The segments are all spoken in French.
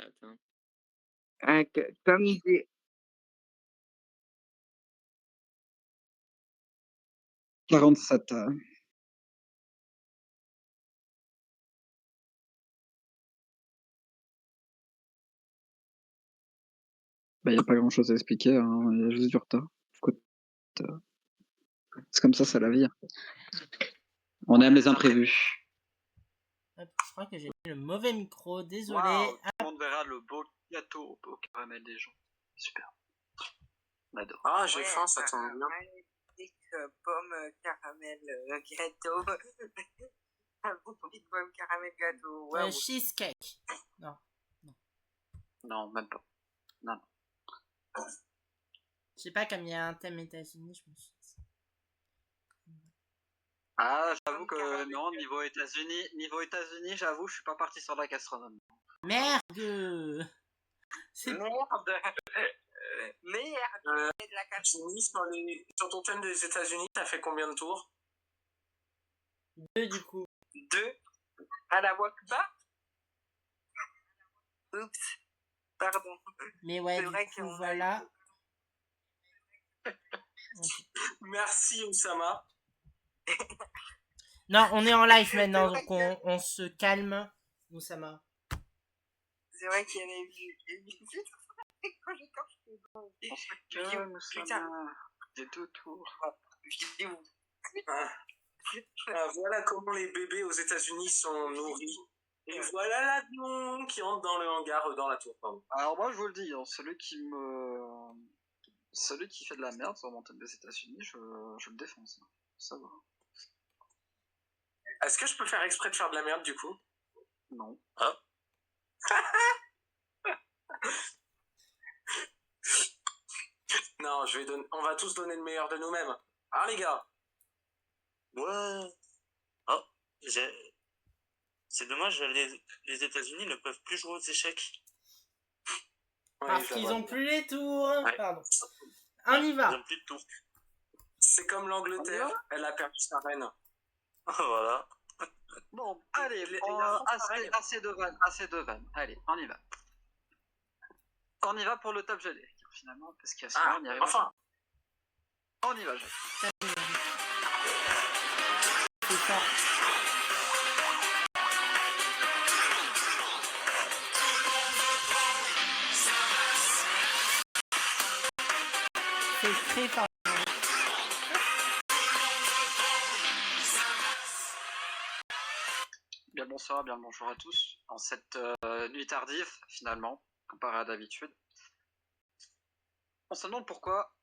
chat, hein. Comme dit 47. Bah, y a pas grand chose à expliquer, hein, il y a juste du retard. Écoute, c'est comme ça, c'est la vie. On aime les imprévus. Hop, je crois que j'ai mis le mauvais micro, désolé. Waouh, tout le monde verra le beau gâteau au caramel des gens. Super. On adore. Ah, j'ai faim, ça tombe bien. Magnifique pomme caramel gâteau. Un beau petit pomme caramel gâteau. Waouh. Cheesecake. Non. Non, même pas. Non. Je sais pas, comme il y a un thème États-Unis, je me suis dit. Ah, j'avoue que non, niveau États-Unis, j'avoue, je suis pas parti sur la gastronomie. Merde. C'est Merde. Merde. De la Sur ton thème des États-Unis, t'as fait combien de tours? 2 du coup. 2 à la Wakba. Oups. Pardon. Mais ouais, C'est du vrai coup, qu'on a voilà. Merci, Oussama. Non, on est en live maintenant, donc on se calme, Oussama. C'est vrai qu'il y avait eu quand j'ai Calme, Oussama. Des 2 tours. Voilà comment les bébés aux États-Unis sont nourris. Et voilà l'avion qui entre dans le hangar, dans la tour, pardon. Alors moi, je vous le dis, hein, celui qui fait de la merde sur mon thème des États-Unis, je le défonce. Hein. Ça va. Est-ce que je peux faire exprès de faire de la merde, du coup? Non. Ah. Non, on va tous donner le meilleur de nous-mêmes. Ah, les gars. Ouais. Oh, c'est dommage, les États-Unis ne peuvent plus jouer aux échecs. Parce qu'ils ont plus les tours. Ouais. Pardon. On y va. Ils ont plus de tours. C'est comme l'Angleterre, elle a perdu sa reine. Voilà. Bon, allez, assez de vannes. Allez, on y va. On y va pour le top gelé, finalement, parce qu'il y a sinon on y arrive. Enfin. On y va, C'est ça. C'est très fort. Bien le bonsoir, bien le bonjour à tous. En cette nuit tardive, finalement, comparé à d'habitude. On se demande pourquoi,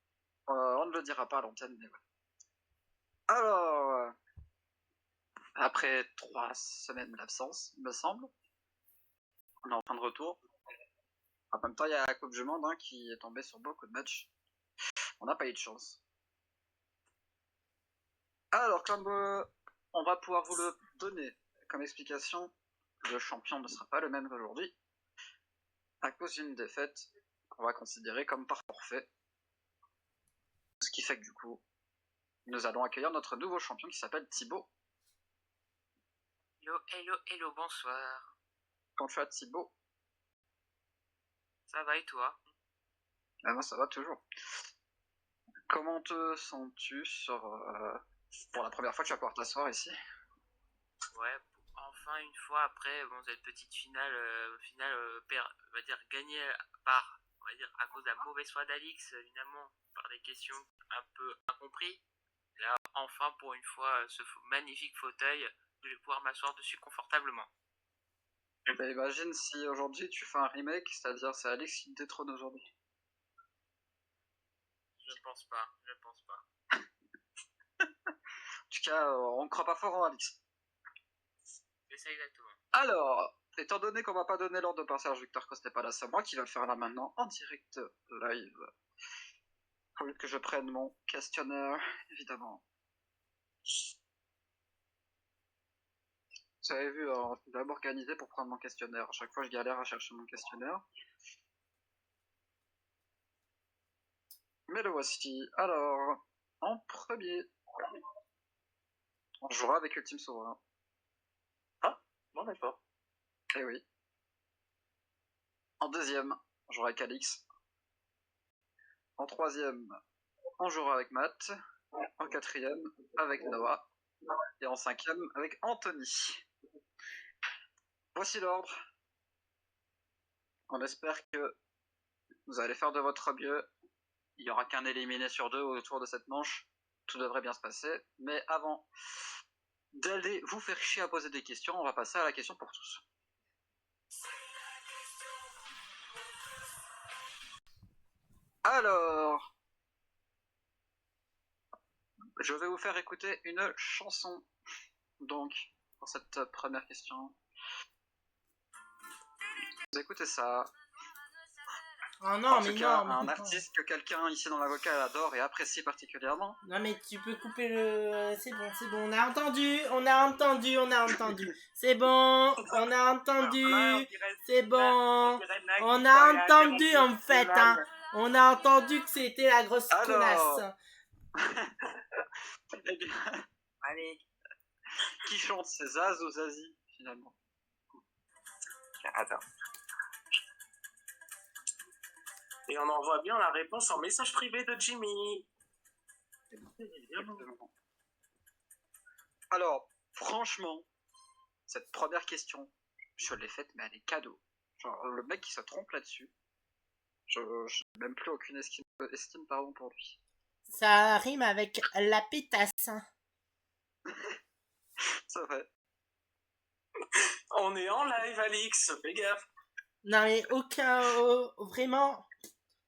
on ne le dira pas à l'antenne, mais voilà. Alors, après 3 semaines d'absence, il me semble, on est en fin de retour. En même temps, il y a la Coupe du Monde qui est tombée sur beaucoup de matchs. On n'a pas eu de chance. Alors, comme on va pouvoir vous le donner comme explication, le champion ne sera pas le même qu'aujourd'hui, à cause d'une défaite qu'on va considérer comme par forfait. Ce qui fait que du coup, nous allons accueillir notre nouveau champion qui s'appelle Thibaut. Hello, bonsoir. Quand tu as Thibaut? Ça va et toi? Ah, moi ça va toujours. Comment te sens-tu pour la première fois que tu vas pouvoir t'asseoir ici? Ouais, enfin une fois après cette petite finale, on va dire gagnée à cause de la mauvaise foi d'Alix, évidemment, par des questions un peu incomprises. Là, enfin pour une fois, ce magnifique fauteuil, je vais pouvoir m'asseoir dessus confortablement. Bah, imagine si aujourd'hui tu fais un remake, c'est-à-dire c'est Alix qui te détrône aujourd'hui. Je pense pas. En tout cas, on ne croit pas fort en Alix. C'est ça exactement. Alors, étant donné qu'on va pas donner l'ordre de passage Victor Coste n'est pas là, c'est moi qui va le faire là maintenant, en direct live. Faut que je prenne mon questionnaire, évidemment. Vous avez vu, je dois m'organiser pour prendre mon questionnaire. À chaque fois, je galère à chercher mon questionnaire. Mais le voici. Alors, en premier, on jouera avec Ultime Souverain. Ah, bon d'accord. Eh oui. En deuxième, on jouera avec Alix. En troisième, on jouera avec Matt. En quatrième, avec Noah. Et en cinquième, avec Anthony. Voici l'ordre. On espère que vous allez faire de votre mieux. Il n'y aura qu'un éliminé sur 2 autour de cette manche. Tout devrait bien se passer. Mais avant d'aller vous faire chier à poser des questions, on va passer à la question pour tous. Alors, je vais vous faire écouter une chanson. Donc, pour cette première question. Vous écoutez ça. Oh non, En mais tout cas, non, mais un non. artiste que quelqu'un ici dans la vocale adore et apprécie particulièrement. Non, mais tu peux couper le... C'est bon, on a entendu, on a entendu. C'est bon, on a entendu, c'est bon. On a entendu, en fait, hein. On a entendu que c'était la grosse connasse. Eh bien, Allez, qui chante, c'est Zaz ou Zazie, finalement? attends. Et on envoie bien la réponse en message privé de Jimmy. Exactement. Alors, franchement, cette première question, je l'ai faite, mais elle est cadeau. Genre, le mec qui se trompe là-dessus, je n'ai même plus aucune estime pour lui. Ça rime avec la pétasse. C'est vrai. On est en live, Alix, fais gaffe. Non, mais vraiment,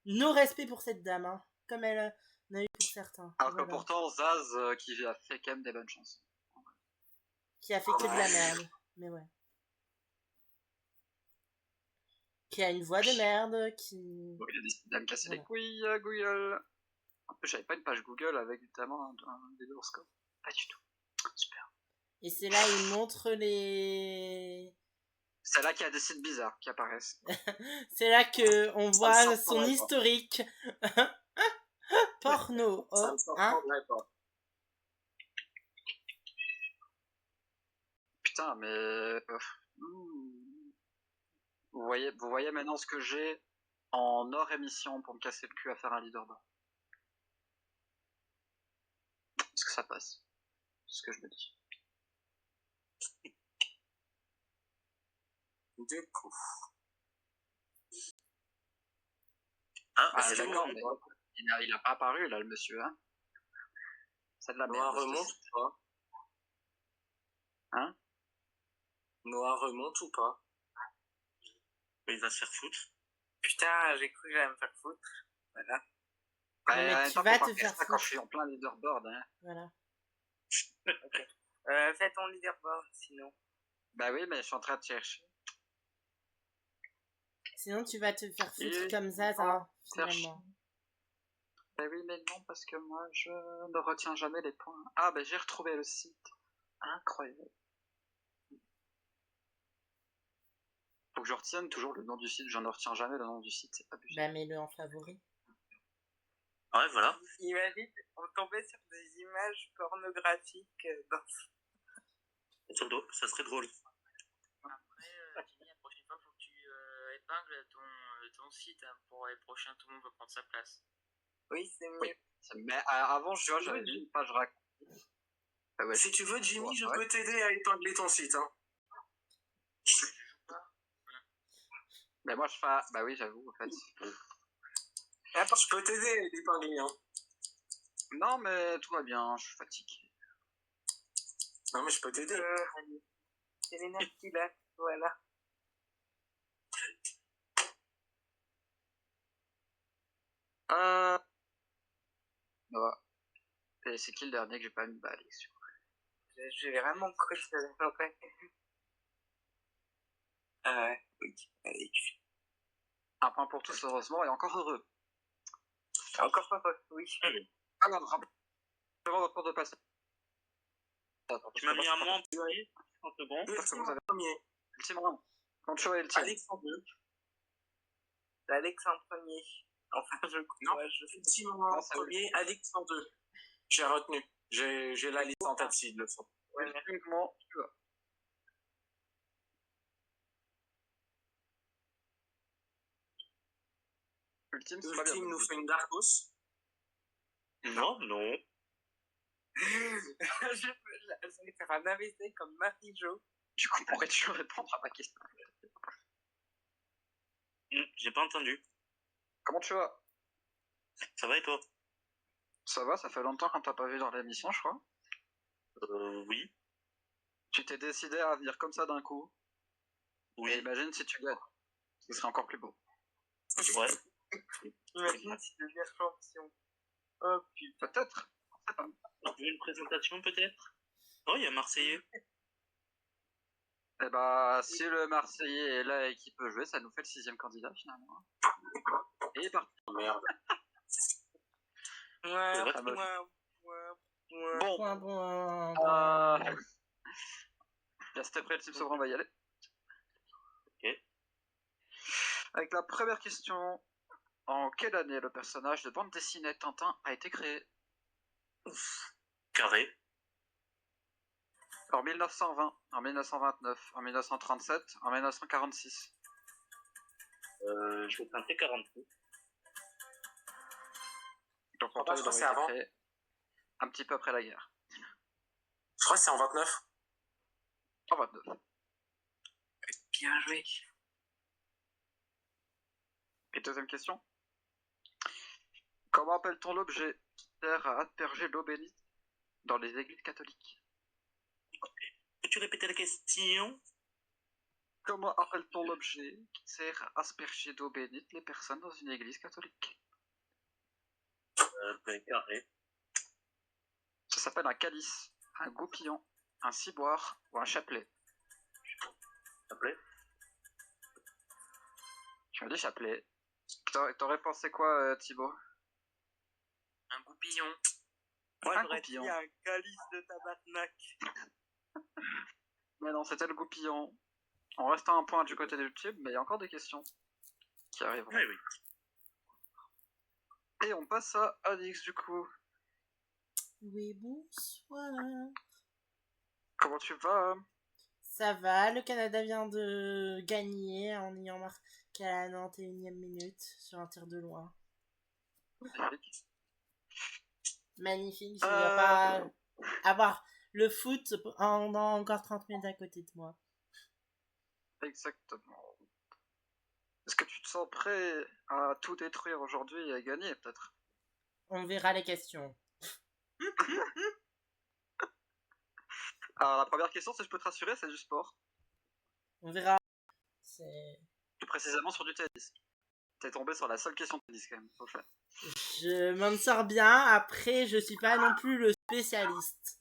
nos respects pour cette dame, hein. Comme elle en a eu pour certains. Alors que Voilà. pourtant, Zaz, qui a fait quand même des bonnes chansons. Qui a fait que de la merde. Mais ouais. Qui a une voix de merde, qui... Bon, il a décidé de me casser Voilà. les couilles, Google. En plus, j'avais pas une page Google avec notamment un vidéo score. Pas du tout. Super. Et c'est là il montre les... C'est là qu'il y a des sites bizarres qui apparaissent. C'est là que on voit me son surprendrait pas. historique. Porno. Ça Oh, me surprendrait pas. Putain, mais... Vous voyez maintenant ce que j'ai en hors émission pour me casser le cul à faire un leaderboard. Est-ce que ça passe? C'est ce que je me dis. Du coup. Ah, d'accord, mais il a pas apparu là, le monsieur, hein. C'est de la Noah merde. remonte ou pas? Hein? Noah remonte ou pas? Il va se faire foutre. Putain, j'ai cru que j'allais me faire foutre. Voilà. Bah, mais en même tu temps, vas faut te pas faire ça quand foutre. je suis en plein leaderboard, hein. Voilà. Fais ton leaderboard, sinon. Bah oui, mais je suis en train de chercher. Sinon tu vas te faire foutre Et- comme ça, finalement. Bah oui, mais non, parce que moi, je ne retiens jamais les points. Ah, bah j'ai retrouvé le site. Incroyable. Faut que je retienne toujours le nom du site. Je ne retiens jamais le nom du site, c'est pas abusé. Bah mets-le en favori. Ouais, voilà. Imagine, on tombait sur des images pornographiques dans... Ça serait drôle. Après, Jimmy, la prochaine fois, faut que tu épingles ton site hein, pour les prochains, tout le monde va prendre sa place. Oui, c'est mieux. Oui. Mais avant, je vois, j'avais mis une page raconte. Ah ouais, Si tu veux, Jimmy, je ouais. peux t'aider à épingler ton site. Hein. Mais moi, je fais... Bah oui, j'avoue, en fait. Je peux t'aider à l'épingler. Hein. Non, mais tout va bien, je suis fatigué. Non, mais je peux t'aider. Allez. C'est les nasty là, voilà. Ouais. Et c'est qui le dernier que j'ai pas mis? Bah, Alex. J'ai vraiment cru que ça allait après. Oui, allez. Un point pour tous, heureusement, et encore heureux. Encore pas, oui. Alors, rappelez-moi votre tour de passe. Tu m'as mis un moins en priori. C'est bon. Parce que vous avez Premier. ultimement. Quand tu es le tien. Alexandre. Alex en premier. Enfin, je crois, Ultimement Non, c'est premier, Alix en deux. J'ai retenu. J'ai la liste en tête s'il le faut. Ouais, Ultimement, tu vas. Ultime, c'est pas bien. Ultime nous fait une Darkos. Non, non. Je vais faire un AVC comme Marie-Jo. Du coup, pourrais-tu répondre à ma question? J'ai pas entendu. Comment tu vas? Ça va et toi? Ça va, ça fait longtemps qu'on t'a pas vu dans l'émission, je crois. Oui. Tu t'es décidé à venir comme ça d'un coup. Oui. Et imagine si tu gagnes. Ce serait encore plus beau. Ouais. Imagine si je deviens champion. Oh putain. Peut-être. Tu veux une présentation peut-être? Oh, il y a Marseillais. Eh bah, si le Marseillais est là et qu'il peut jouer, ça nous fait le 6e candidat finalement. Et il est parti. Merde. Ouais, vrai, ça me- ouais. Bon, Point. là c'était prêt, le team Sauverin va y aller. Ok. Avec la première question, en quelle année le personnage de bande dessinée Tintin a été créé? Carré. En 1920, en 1929, en 1937, en 1946. Je vais tenter 48. Donc pour Ah, toi, je il crois aurait que c'est été avant. créé un petit peu après la guerre. Je crois que c'est en 29. En 29. Bien joué. Et deuxième question. Comment appelle-t-on l'objet qui sert à asperger l'eau bénite dans les églises catholiques? Peux-tu répéter la question? Comment appelle-t-on l'objet qui sert à asperger d'eau bénite les personnes dans une église catholique? Carré. Ça s'appelle un calice, un goupillon, un ciboire ou un chapelet. Chapelet. Tu m'as dit chapelet. T'aurais pensé quoi, Thibaut? Un goupillon. Moi, Un j'aurais dit goupillon. un calice de tabarnak. Mais non, c'était le goupillon. On reste à un point du côté de YouTube, mais il y a encore des questions qui arriveront. Oui, oui. Et on passe à Alix du coup. Oui, bonsoir. Comment tu vas? Ça va, le Canada vient de gagner en ayant marqué à la 91e minute sur un tir de loin. Magnifique, je ne dois pas avoir le foot pendant encore 30 minutes à côté de moi. Exactement. Est-ce que tu te sens prêt à tout détruire aujourd'hui et à gagner peut-être? On verra les questions. Alors la première question, si je peux te rassurer, c'est du sport. On verra. C'est... Plus précisément sur du tennis. T'es tombé sur la seule question de tennis quand même, faut le faire. Je m'en sors bien, après je suis pas non plus le spécialiste.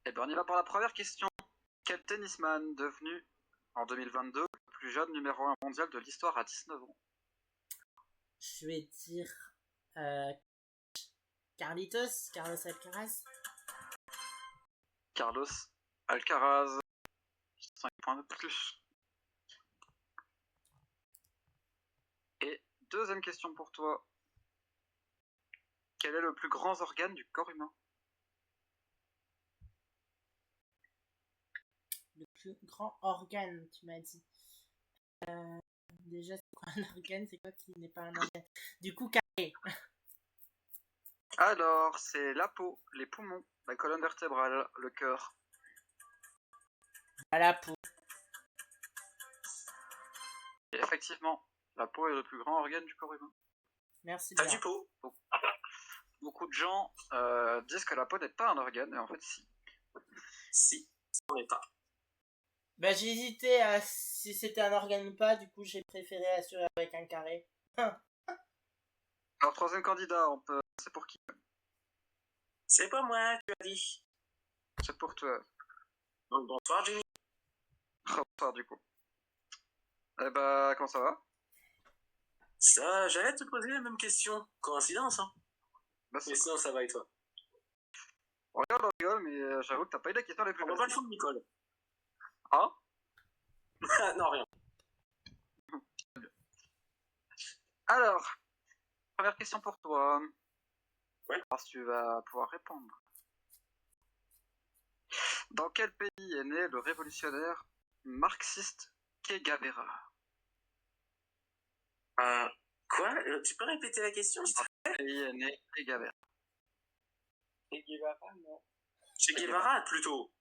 Et bien on y va pour la première question. Quel tennisman devenu en 2022 le plus jeune numéro 1 mondial de l'histoire à 19 ans? Je vais dire Carlos Alcaraz. Carlos Alcaraz. 5 points de plus. Et deuxième question pour toi. Quel est le plus grand organe du corps humain? Le plus grand organe, tu m'as dit. Déjà, c'est quoi un organe? C'est quoi qui n'est pas un organe? Du coup, carré. Alors, c'est la peau, les poumons, la colonne vertébrale, le cœur. À la peau. Et effectivement, la peau est le plus grand organe du corps humain. Merci T'as bien. du pot. Beaucoup de gens disent que la peau n'est pas un organe, et en fait si. Si, on n'est pas. Bah, j'ai hésité à si c'était un organe ou pas, du coup, j'ai préféré assurer avec un carré. Alors, troisième candidat, on peut... c'est pour qui? C'est pas moi, tu as dit. C'est pour toi. Donc bonsoir, Jenny. Bonsoir du coup. Eh bah, comment ça va? Ça, j'allais te poser la même question. Coïncidence, hein. Bah, c'est Mais sinon, ça va et toi? On regarde, on rigole, mais j'avoue que t'as pas eu la question les plus On va pas le faciles. fond de Nicole. Hein? Non, rien. Alors, première question pour toi. Ouais. Parce que tu vas pouvoir répondre. Dans quel pays est né le révolutionnaire marxiste Che Guevara? Quoi? Tu peux répéter la question? Quel pays est né Che Guevara? Che Guevara, non. Che Guevara, plutôt.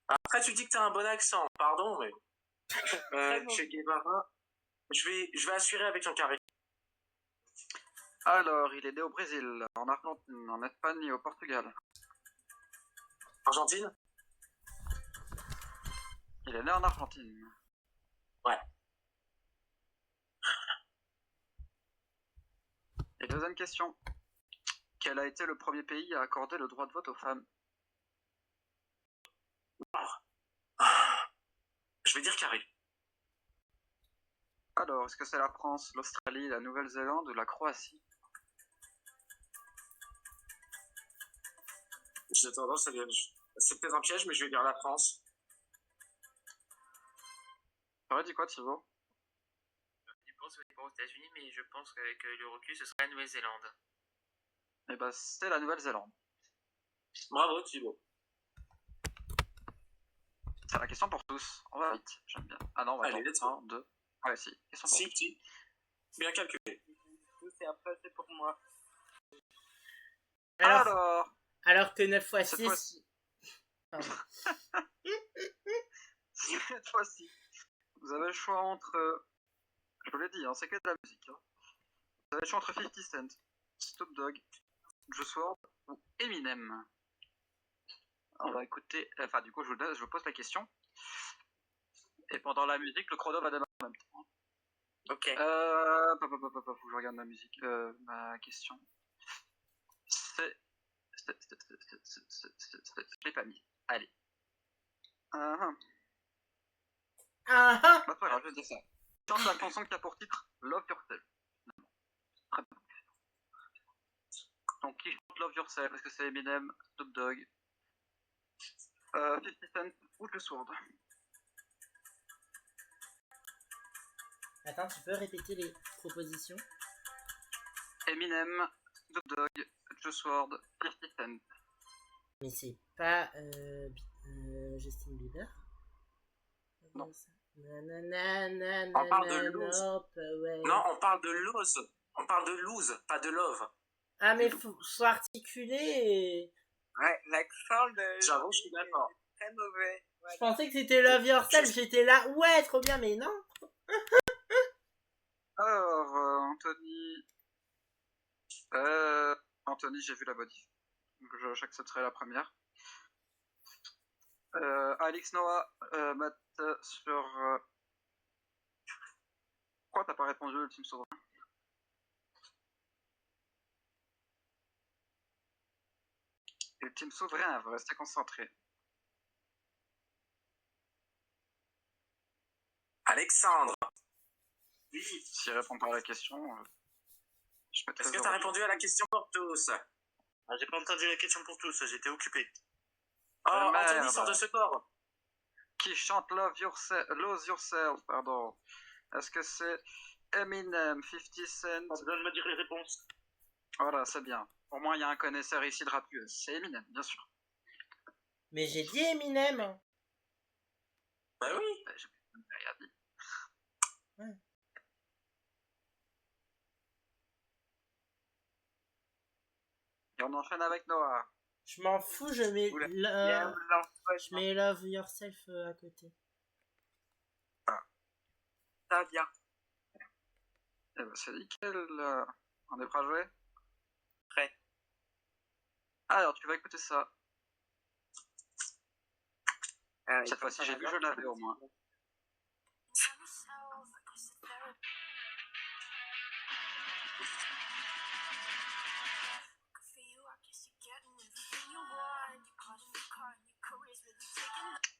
Après, tu dis que t'as un bon accent. Pardon, mais... Che Guevara... Je vais assurer avec un carré. Alors, il est né au Brésil, en Argentine, en Espagne et au Portugal. Argentine? Il est né en Argentine. Ouais. Et deuxième question. Quel a été le premier pays à accorder le droit de vote aux femmes? Je vais dire carré. Alors, est-ce que c'est la France, l'Australie, la Nouvelle-Zélande ou la Croatie? J'ai tendance à dire... C'est peut-être un piège, mais je vais dire la France. T'aurais dit quoi, Thibaut? Je pense aux États-Unis, mais je pense qu'avec le recul, ce serait la Nouvelle-Zélande. Eh ben, c'est la Nouvelle-Zélande. Bravo, Thibaut. C'est la question pour tous. On va vite, j'aime bien. Ah non, on va Allez, attendre. let's go. 1, 2. Ah ouais, si. Question pour Si, tous. si. Bien calculé. C'est après, c'est pour moi. Alors que 9 x Cette 6... fois-ci. Cette fois-ci, vous avez le choix entre... Je vous l'ai dit, hein, c'est que de la musique. Hein. Vous avez le choix entre 50 Cent, Snoop Dogg, Juice WRLD ou Eminem. On va écouter... Enfin, du coup, je vous pose la question. Et pendant la musique, le chrono va démarrer en même temps. Ok. Faut que je regarde ma musique. Ma question. Je l'ai pas mis. Allez. Ah Bah, c'est pas grave, je vais dire ça. Chante la chanson qui a pour titre Love Yourself. Très bien. Donc, qui chante Love Yourself? Est-ce que c'est Eminem, Snoop Dogg, 50 Cent ou Juice WRLD? Attends, tu peux répéter les propositions? Eminem, Snoop Dogg, Juice WRLD, 50 Cent. Mais c'est pas Justin Bieber? Non. On parle de lose. Non, on parle de lose. On parle de lose, pas de love. Ah, mais faut articuler. Ouais, l'accent de... J'avoue, je suis d'accord. Très mauvais. Voilà. Je pensais que c'était Love Yourself, j'étais là, ouais, trop bien, mais non. Alors, Anthony... Anthony, j'ai vu la modif. Donc, j'accepterai la première. Alex Noah, Matt, sur... Pourquoi t'as pas répondu au Team Souverain? Et le Team Souverain va rester concentré. Alexandre. Oui. S'il répond pas à la question, je mettrai Est-ce que 0. t'as répondu à la question pour tous? Ah, j'ai pas entendu la question pour tous, j'étais occupé. Oh, merde. Anthony sort de ce corps. Qui chante Lose Yourself, pardon. Est-ce que c'est Eminem, 50 Cent? Pas besoin de me dire les réponses. Voilà, c'est bien. Au moins, il y a un connaisseur ici de rap US. C'est Eminem, bien sûr. Mais j'ai dit Eminem. Bah oui. J'ai rien dit. Ouais. Et on enchaîne avec Noah. Je m'en fous, je mets je mets Love Yourself à côté. Ça vient. Eh ben, c'est nickel. On est prêt à jouer? Prêt. Alors, tu vas écouter ça. Ah, Cette fois-ci, j'ai vu, je l'avais au moins.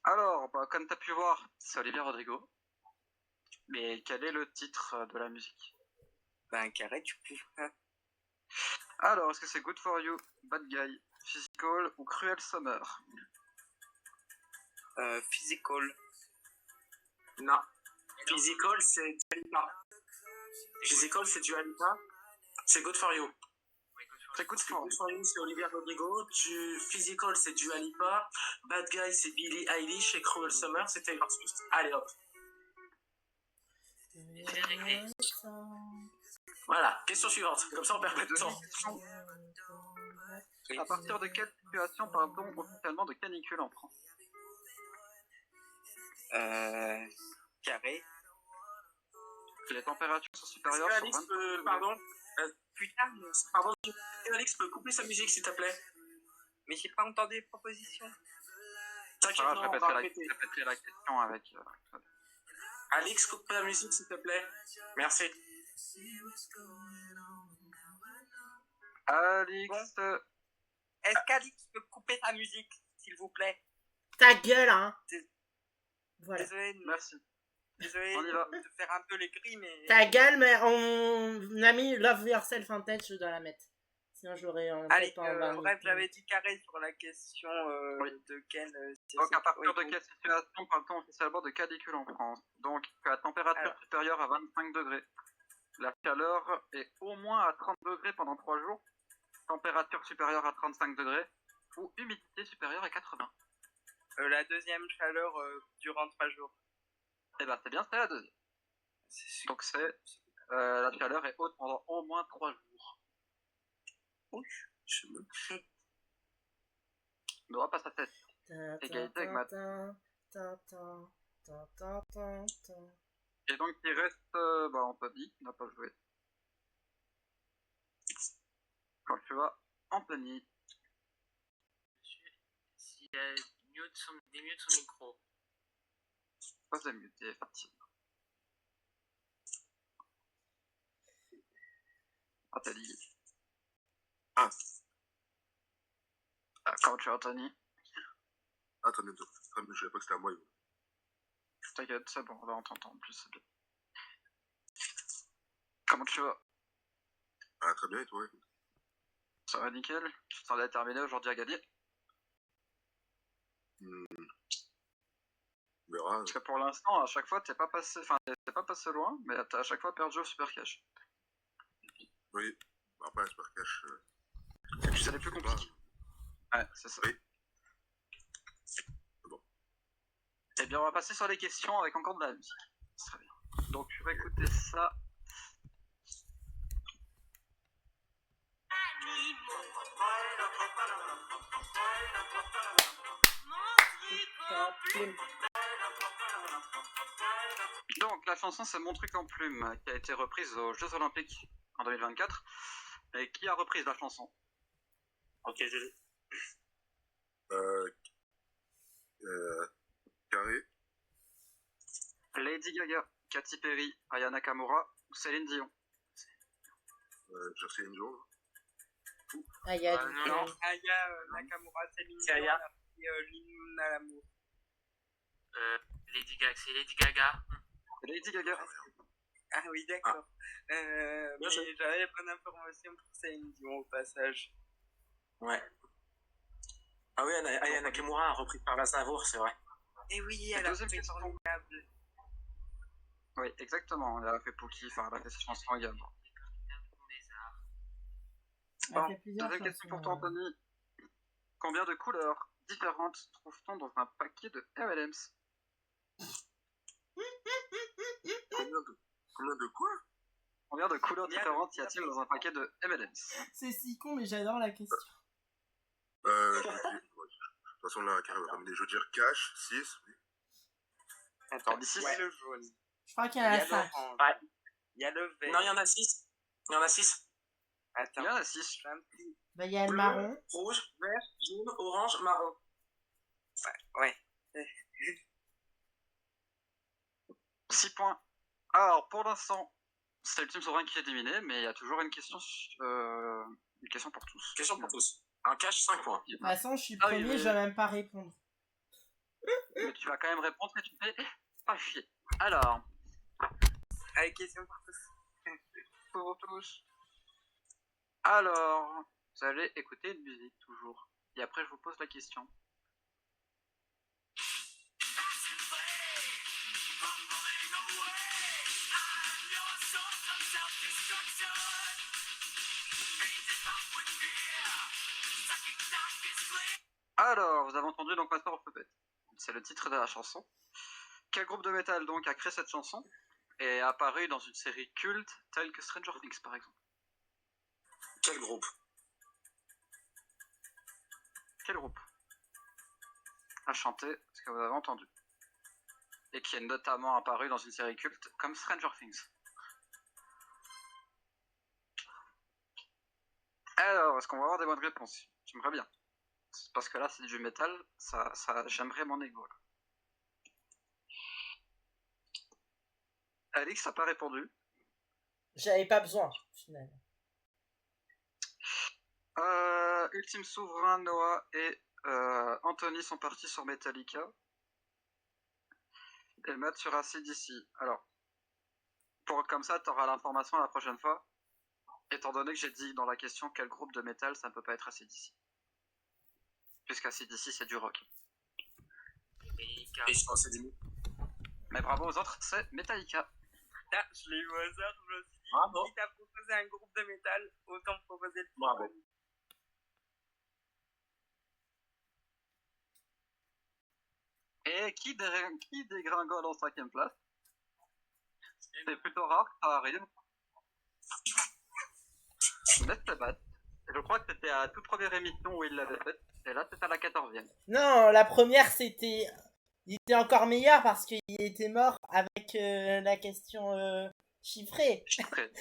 Alors, bah, comme tu as pu voir, c'est Olivia Rodrigo. Mais quel est le titre de la musique? Bah, un carré, du coup. Alors, est-ce que c'est Good For You, Bad Guy, Physical ou Cruel Summer? Physical. Non. Physical, c'est Dua Lipa. Physical, c'est Dua Lipa. C'est Good For You. C'est Good For Good For You, c'est Olivia Rodrigo. Physical, c'est Dua Lipa. Bad Guy, c'est Billie Eilish. Et Cruel Summer, c'est Taylor Swift. Allez hop. C'est réglé. Voilà, question suivante. Comme ça, on perd pas de temps. À partir de quelle situation parle-t-on officiellement de canicule en France? Carré. Les températures sont supérieures Est-ce sur que Alix 25 peut, degrés. pardon, Putain, pardon, Alix peut couper sa musique, s'il te plaît? mais j'ai pas entendu les propositions. T'inquiète, Ah, non, je on va répéterai répéter. la question avec... Alix, coupe la musique, s'il te plaît. Merci. Alix... Est-ce qu'Alix peut couper sa musique, s'il vous plaît? Ta gueule, hein. Voilà. Merci. Désolé On y va. de faire un peu les gris, mais... Ta gueule, mais on a mis Love Yourself en tête, je dois la mettre. Sinon, j'aurais en Allez, tête en 20 bref, minutes. j'avais dit carré sur la question Oui. de quelle... Donc, à partir de quelle situation parle-t-on officiellement de canicule en France? Donc, à température Alors. supérieure à 25 degrés. La chaleur est au moins à 30 degrés pendant 3 jours. Température supérieure à 35 degrés. Ou humidité supérieure à 80. La deuxième chaleur durant 3 jours. Eh ben, c'est bien, c'est la deuxième. Donc, c'est... la chaleur est haute pendant au moins 3 jours. On doit passer à 7. Égalité avec maths. Et donc, il reste... Anthony, qui n'a pas joué. Quand tu vas, Anthony. S'il y a des mutes son micro. Pas de muter, effectivement. Anthony. Ah. Comment tu vas, Anthony? Ah, très bien. Je savais pas que c'était à moi. T'inquiète, c'est bon, là on t'entend en plus, c'est bien. Comment tu vas? Ah, très bien, et toi? Ça va nickel? Tu t'en as terminé aujourd'hui à gagner? On verra. Parce que pour l'instant, à chaque fois, t'es pas passé loin, mais t'as à chaque fois perdu au super cash. Oui. Après, la super cash. C'est les plus compliqués. Ouais, c'est ça. Oui. Bon. Eh bien, on va passer sur les questions avec encore de la musique. Très bien. Donc, tu vas écouter ça. Donc, la chanson, c'est Mon truc en plume, qui a été reprise aux Jeux Olympiques en 2024. Et qui a repris la chanson? Ok, je l'ai. Carré. Lady Gaga, Katy Perry, Aya Nakamura ou Céline Dion? J'ai Céline Dion. Aya, non. Aya Nakamura, Céline C'est Aya. Dion et Lynn Alamour. Lady Gaga, c'est Lady Gaga. Lady Gaga. Ah oui, d'accord. Mais sûr. j'avais bonne information pour Céline Dion au passage. Ouais. Ah oui, Aya Nakamura, repris par la Savour, c'est vrai. Et oui, La elle a deuxième fait question. formidable. Oui, exactement. Elle a fait Pookie, enfin, elle a fait ses chansons également. Elle fait plusieurs Deuxième question pour chansons, toi, Anthony. Combien de couleurs différentes trouve-t-on dans un paquet de M&M's? Combien de quoi? Combien de couleurs Combien de différentes y couleurs a-t-il dans un paquet de M&M's? C'est si con, mais j'adore la question. De toute façon, là, Carré va terminer. Je veux dire cash, 6. Oui. Attends, d'ici. Il y a le jaune. Je crois qu'il y Il en y a a 5. l'orange. Ouais. Il y a le vert. Non, il y en a 6. Il y en a 6. Il Attends. y en a 6. Je fais un petit... Bah, il y a le Bleu, marron. rouge, vert, jaune, orange, marron. Ouais. 6 points. Alors, pour l'instant, c'est le team souverain qui est éliminé, mais il y a toujours une question pour tous. Question pour tous. Un cash, 5 points. De toute façon, je suis Ah oui, premier, mais- je vais même pas répondre. Mais tu vas quand même répondre et tu fais pas chier. Alors, Allez, question pour tous. pour tous. Alors, vous allez écouter une musique toujours. Et après, je vous pose la question. Alors, vous avez entendu donc Master of Puppets. C'est le titre de la chanson. Quel groupe de métal donc a créé cette chanson? est apparu dans une série culte telle que Stranger Things, par exemple? Quel groupe? Quel groupe a chanté ce que vous avez entendu? Et qui est notamment apparu dans une série culte comme Stranger Things. Alors, est-ce qu'on va avoir des bonnes réponses? J'aimerais bien. Parce que là, c'est du métal, j'aimerais mon ego. Là. Alix n'a pas répondu. J'avais pas besoin, finalement. Ultime Souverain, Noah et Anthony sont partis sur Metallica. Et Matt sur AC/DC. Alors, comme ça, tu auras l'information la prochaine fois. Étant donné que j'ai dit dans la question quel groupe de métal, ça ne peut pas être AC/DC. Puisqu'AC/DC, c'est du rock. Et je pensais des... Mais bravo aux autres, c'est Metallica. Ah, je l'ai eu au hasard, je me suis dit, Bravo. si t'as proposé un groupe de métal, autant proposer le Bravo. Et qui dégringole en 5ème place? C'est plutôt rare que ça arrive. Mais c'est bad. Je crois que c'était à la toute première émission où il l'avait faite. Et là, c'est à la 14e. Non, la première, c'était... Il était encore meilleur parce qu'il était mort avec la question chiffrée.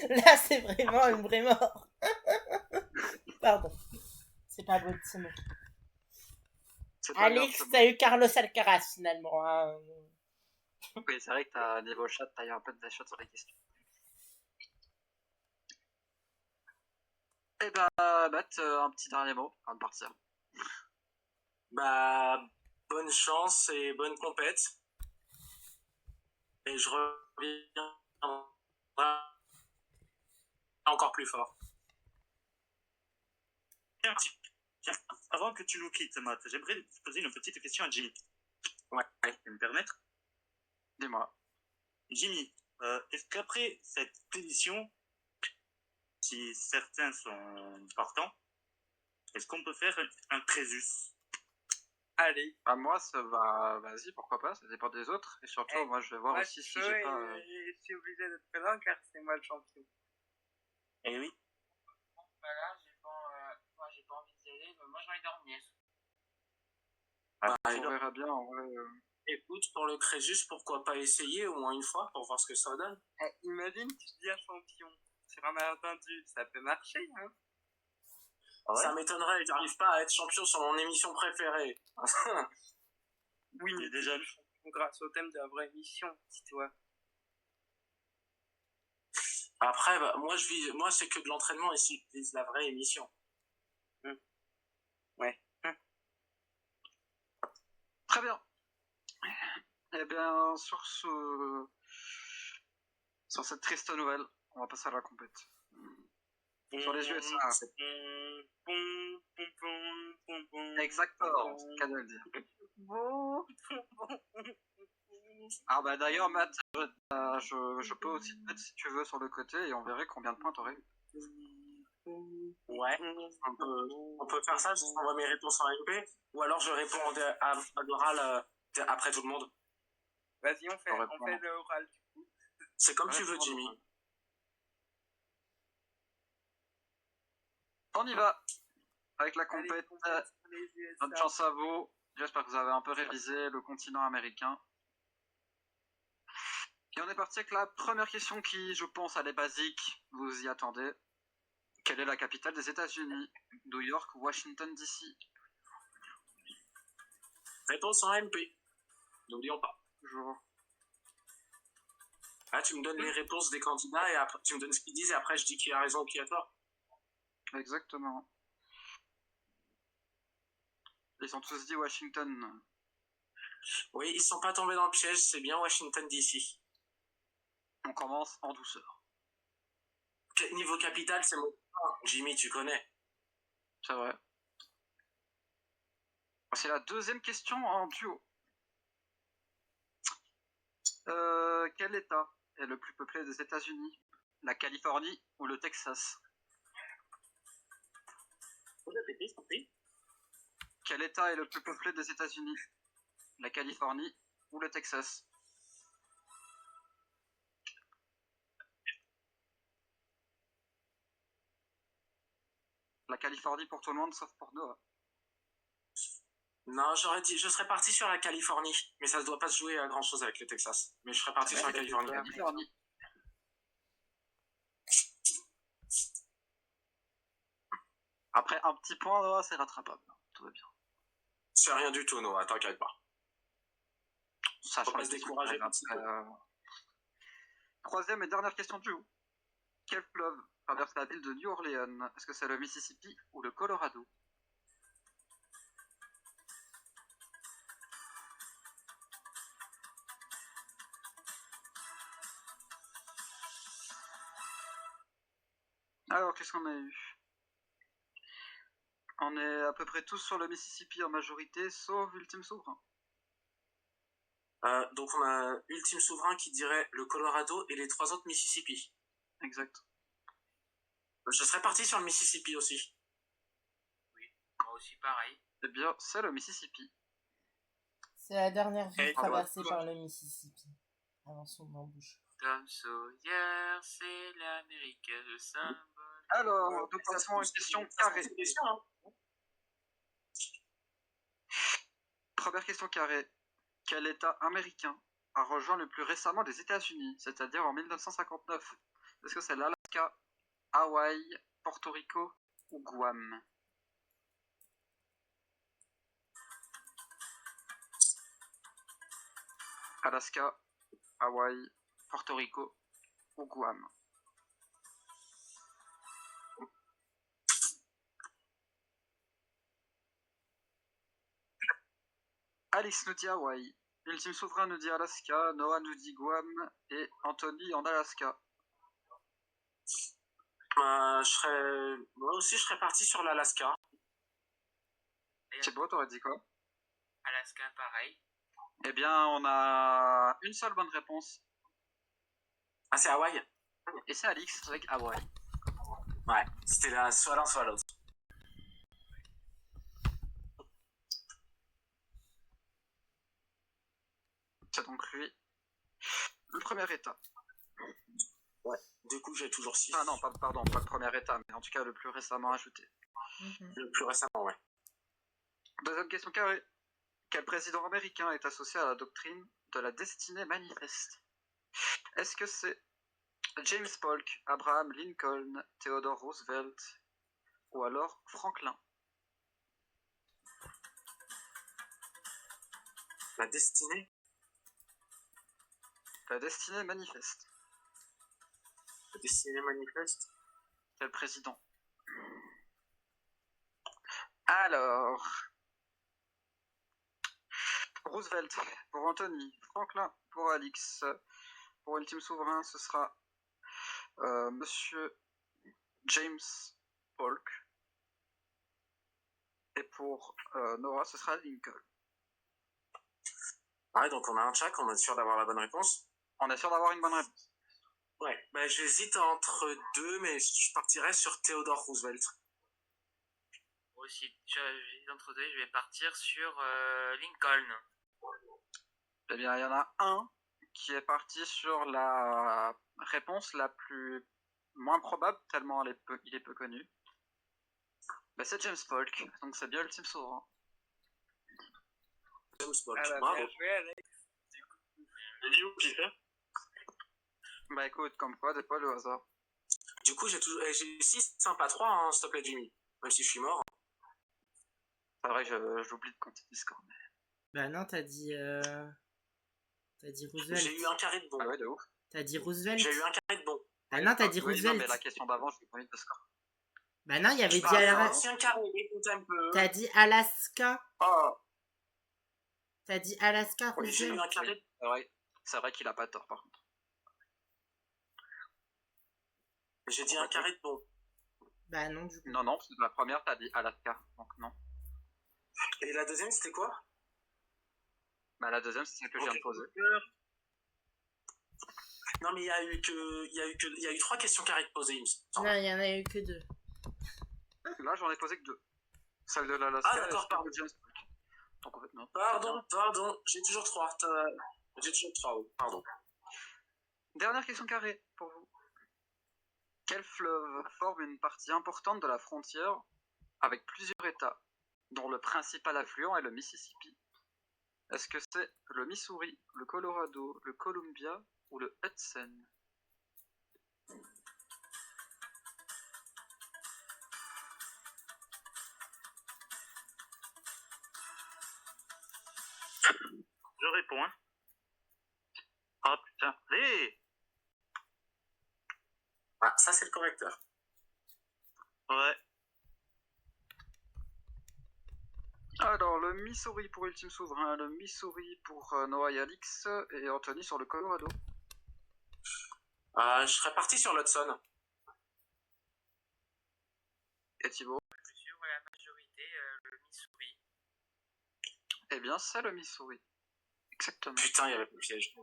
Là, c'est vraiment une vraie mort. Pardon. C'est pas beau de ce mot. Alex, t'as eu Carlos Alcaraz, finalement. Hein. Oui, c'est vrai que t'as niveau chat, t'as eu un peu de shot sur les questions. Eh ben, Matt, un petit dernier mot avant de partir. Bah, bonne chance et bonne compète. Et je reviens encore plus fort. Tiens, avant que tu nous quittes, Matt, j'aimerais te poser une petite question à Jimmy. Ouais. Tu peux me permettre? Dis-moi. Jimmy, est-ce qu'après cette édition, si certains sont partants, est-ce qu'on peut faire un Crésus? Allez. Bah moi, vas-y, pourquoi pas, ça dépend des autres. Et surtout, moi, je vais voir aussi si j'ai pas... Je suis obligé d'être présent car c'est moi le champion. Eh oui. Voilà, j'ai pas envie d'y aller, mais moi j'ai envie de dormir. On verra bien, en vrai. Écoute, pour le Crésus, pourquoi pas essayer au moins une fois pour voir ce que ça donne? Imagine, tu deviens champion. Sur un malentendu, ça peut marcher, hein. Ah ouais? Ça m'étonnerait, j'arrive pas à être champion sur mon émission préférée. Oui, mais déjà le champion grâce au thème de la vraie émission, dis-toi. Après, bah, moi c'est que de l'entraînement et c'est la vraie émission. Ouais. Très bien. Eh bien, sur cette triste nouvelle, on va passer à la compète. Sur les USA. Exactement, c'est le cas de le dire. Ah bah d'ailleurs, Matt, je peux aussi te mettre si tu veux sur le côté et on verrait combien de points t'aurais eu. Ouais, on peut faire ça, je t'envoie mes réponses en MP, ou alors je réponds à l'oral après tout le monde. Vas-y, on fait l'oral du coup. C'est comme tu veux, Jimmy. On y va avec la compète. Bonne chance à vous. J'espère que vous avez un peu révisé le continent américain. Et on est parti avec la première question qui, je pense, elle est basique. Vous y attendez. Quelle est la capitale des États-Unis? New York ou Washington DC? Réponse en MP. N'oublions pas. Toujours. Ah, tu me donnes les réponses des candidats et après, tu me donnes ce qu'ils disent et après je dis qui a raison ou qui a tort. Exactement. Ils ont tous dit Washington. Oui, ils sont pas tombés dans le piège, c'est bien Washington DC. On commence en douceur. Niveau capital, c'est mon... Jimmy, tu connais. C'est vrai. C'est la deuxième question en duo. Quel État est le plus peuplé des États-Unis? La Californie ou le Texas? Quel État est le plus peuplé des États-Unis? La Californie ou le Texas? La Californie pour tout le monde, sauf pour Noah. Non, j'aurais dit, je serais parti sur la Californie, mais ça ne doit pas se jouer à grand chose avec le Texas. Mais je serais parti sur la Californie. Californie. Après, un petit point, Noah, c'est rattrapable. Tout va bien. C'est rien du tout, Noah, t'inquiète pas. Ça Faut change pas se des décourager. Troisième et dernière question du jour. Quel fleuve traverse la ville de New Orleans? Est-ce que c'est le Mississippi ou le Colorado? Alors, qu'est-ce qu'on a eu? On est à peu près tous sur le Mississippi en majorité, sauf Ultime Souverain. Donc on a Ultime Souverain qui dirait le Colorado et les 3 autres Mississippi. Exact. Je serais parti sur le Mississippi aussi. Oui, moi aussi pareil. Eh bien, c'est le Mississippi. C'est la dernière ville Et traversée par le Mississippi. Avant son embouche. Tom Sawyer, c'est l'Amérique, le symbole. Alors, nous passons à une question carrée. Première question carrée. Quel État américain a rejoint le plus récemment les États-Unis, c'est-à-dire en 1959? Est-ce que c'est l'Alaska, Hawaï, Porto Rico ou Guam? Alaska, Hawaï, Porto Rico ou Guam? Alice nous dit Hawaï, Ultime Souverain nous dit Alaska, Noah nous dit Guam et Anthony en Alaska. Moi aussi je serais parti sur l'Alaska. Thibaut, t'aurais dit quoi? Alaska, pareil. Eh bien, on a une seule bonne réponse. Ah, c'est Hawaï? Et c'est Alix avec Hawaï. Ouais, c'était soit l'un soit l'autre. C'est donc lui. Le premier état. Ouais, du coup j'ai toujours 6. Ah non, pardon, pas le premier état, mais en tout cas le plus récemment ajouté. Le plus récemment, ouais. Deuxième question carrée. Quel président américain est associé à la doctrine de la destinée manifeste? Est-ce que c'est James Polk, Abraham Lincoln, Theodore Roosevelt ou alors Franklin? La destinée? La destinée manifeste. La destinée manifeste? Quel président? Alors... Roosevelt pour Anthony, Franklin pour Alix, pour Ultime Souverain ce sera Monsieur James Polk et pour Nora ce sera Lincoln. Ouais, donc on a un check, on est sûr d'avoir la bonne réponse. On est sûr d'avoir une bonne réponse. Ouais, bah j'hésite entre deux, mais je partirais sur Theodore Roosevelt. Moi aussi, j'hésite entre deux, je vais partir sur Lincoln. Eh bien, il y en a un qui est parti sur la réponse la moins probable, tellement il est peu connu. Bah, c'est James Polk, donc c'est bien Ultime Souverain. James Polk, Ah bah, bravo. bien joué, Alex. Bah écoute, comme quoi, des fois le hasard. Du coup, j'ai 6, pas 3, hein, s'il te plaît, Jimmy. Même si je suis mort. C'est vrai que j'oublie de compter les scores. Mais... Bah non, t'as dit Roosevelt. J'ai eu un carré de bon. Ah ouais, de ouf. T'as dit Roosevelt. J'ai eu un carré de bon. Bah non, t'as dit Oui, Roosevelt. non, mais la question d'avant, je lui ai pas mis de score. Bah non, il y avait dit un carré, écoute un peu. T'as dit Alaska. Oh. T'as dit Alaska, Oui, j'ai eu Roosevelt. un carré. C'est vrai qu'il a pas tort, par contre. J'ai dit un carré de bon. Bah non, du coup. Non, non, parce que la première, t'as dit Alaska, donc non. Et la deuxième, c'était quoi? Bah la deuxième, c'est celle que je viens de poser. Non, mais il y a eu 3 questions carrées de posées, il me semble. Non, il y en a eu que 2. Là, j'en ai posé que 2. Celle de l'Alaska Ah, d'accord, et celle de James Polk. Donc en fait, non. Pardon, j'ai toujours 3. J'ai toujours 3, oui, pardon. Dernière question carrée pour vous. Quel fleuve forme une partie importante de la frontière avec plusieurs États, dont le principal affluent est le Mississippi. Est-ce que c'est le Missouri, le Colorado, le Columbia ou le Hudson? Je réponds, hein. Ah putain, allez! Ah, ça, c'est le correcteur. Ouais. Alors, le Missouri pour Ultime Souverain, le Missouri pour Noah et Alix, et Anthony sur le Colorado. Je serais parti sur l'Hudson. Et Thibaut? Je suis sur la majorité, le Missouri. Eh bien, c'est le Missouri. Exactement. Putain, il y avait le piège.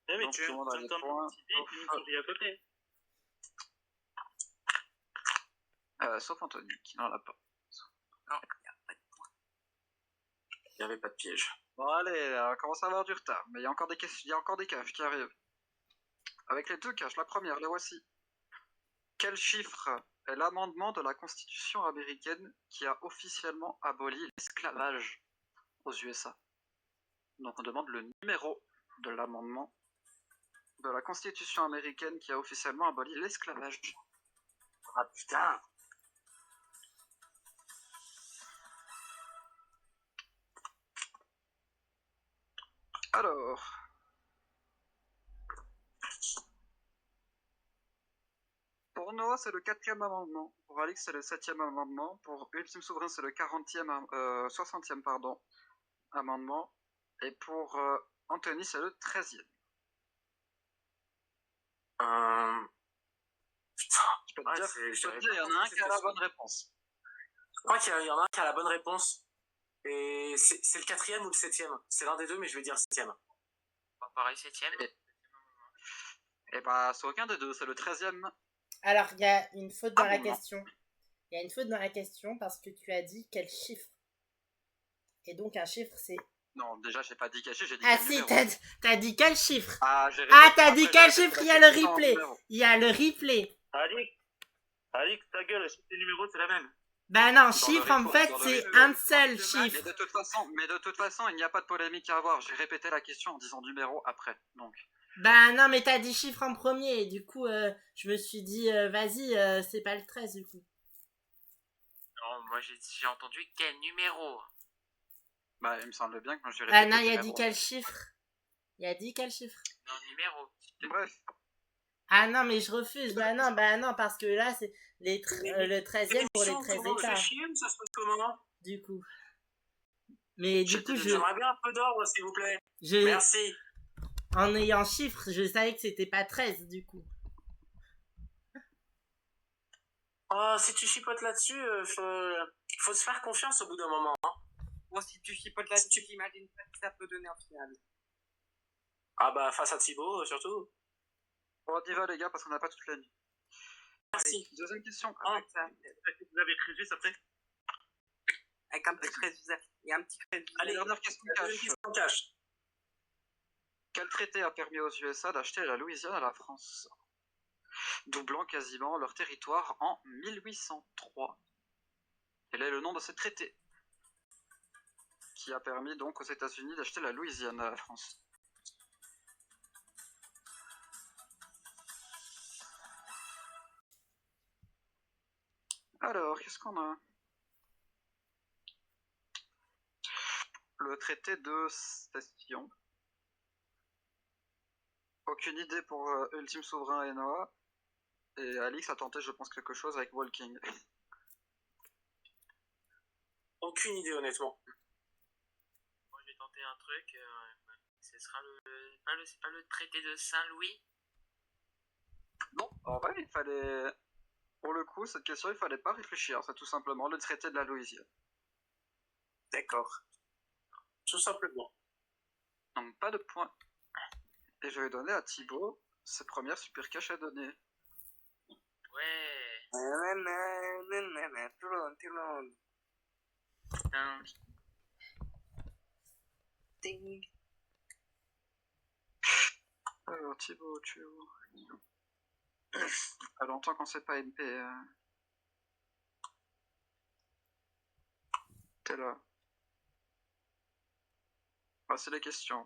Eh, mais Donc, tu tout le monde a des points, Missouri à côté. sauf Anthony, qui n'en a pas. Non, il n'y a pas de point. Il n'y avait pas de piège. Bon, allez, on commence à avoir du retard, mais il y a encore des caches qui arrivent. Avec les deux caches, la première, la voici. Quel chiffre est l'amendement de la Constitution américaine qui a officiellement aboli l'esclavage aux USA? Donc on demande le numéro de l'amendement de la Constitution américaine qui a officiellement aboli l'esclavage. Ah putain. Alors... Pour Noah, c'est le 4e amendement. Pour Alix, c'est le 7e amendement. Pour Ultime Souverain, c'est le 60e amendement. Et pour Anthony, c'est le 13e. Putain. Je peux te dire, il y en a un qui a la bonne réponse. Je crois qu'il y en a un qui a la bonne réponse. Et c'est le 4e ou le 7e? C'est l'un des deux, mais je vais dire 7e. Bon, pareil, 7e. Et bah, c'est aucun des deux, c'est le 13e. Alors, il y a une faute dans la Amendement. question. Il y a une faute dans la question parce que tu as dit quel chiffre. Et donc, un chiffre, c'est... Non, déjà, j'ai pas dit caché, j'ai dit Ah quel si, numéro. t'as dit quel chiffre? Ah, T'as dit quel chiffre? Il y a le replay. Il y a le replay. Alix, ta gueule, si tes numéros, c'est la même. Bah non, chiffre, en fait, c'est un seul chiffre. Mais de toute façon, il n'y a pas de polémique à avoir. J'ai répété la question en disant numéro après, donc... Bah non, mais t'as dit chiffre en premier, et du coup, je me suis dit, vas-y, c'est pas le 13, du coup. Non, moi j'ai entendu quel numéro. Bah, il me semble bien que quand je Ah non, il a dit quel chiffre. Il a dit quel chiffre. Non, numéro. Bref. Ah non, mais je refuse. Bah non, parce que là, c'est le 13e pour les 13 États. Ça se passe comment? Du coup. Mais du coup, J'aimerais bien un peu d'ordre, s'il vous plaît. je... Merci. En ayant chiffre, je savais que c'était pas 13, du coup. Oh, si tu chipotes là-dessus, faut se faire confiance au bout d'un moment. Hein. Bon, si tu chipotes là-dessus, j'imagine pas que ça peut donner en finale. Ah bah, face à Thibaut, surtout. On y va, les gars, parce qu'on n'a pas toute la nuit. Merci. Deuxième question. Avec ça, Vous avez Crésus après? avec un petit Crésus. Il y a un petit Crésus. Allez, Dernière question la deuxième cash. question cash. Quel traité a permis aux USA d'acheter la Louisiane à la France, doublant quasiment leur territoire en 1803? Quel est le nom de ce traité qui a permis donc aux États-Unis d'acheter la Louisiane à la France? Alors, qu'est-ce qu'on a? Le traité de cession. Aucune idée pour Ultime Souverain et Noah. Et Alix a tenté, je pense, quelque chose avec Walking. Aucune idée, honnêtement. Moi je vais tenter un truc. Ce sera c'est pas le traité de Saint-Louis. Non, en vrai, il fallait... Pour le coup, cette question, il fallait pas réfléchir. C'est tout simplement le traité de la Louisiane. D'accord. Tout simplement. Donc, pas de points. Et je vais donner à Thibaut ses premières super cash à donner. Ouais. Tout le monde. Putain. Ding. Alors, Thibaut, tu es où? Ça fait longtemps qu'on sait pas MP. T'es là. Voici les questions.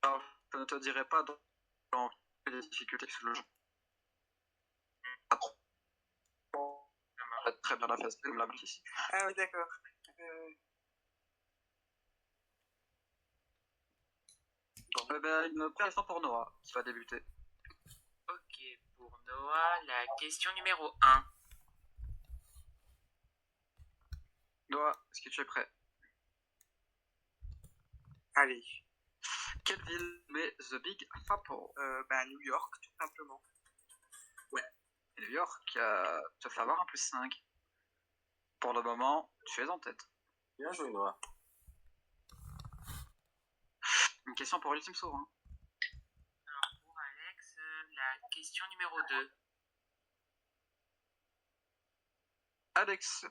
Alors, je ne te dirai pas dans les difficultés sous le jeu. Très bien la phase, comme la ici. Ah oui, d'accord. Bon, une question pour Noah, qui va débuter. Ok, pour Noah, la question numéro 1. Noah, est-ce que tu es prêt? Allez. Quelle ville met The Big Apple? New York, tout simplement. New York te fait avoir un +5. Pour le moment, tu es en tête. Bien joué, Noah. Une question pour l'ultime souverain. Alors pour Alex, la question numéro 2. Alex,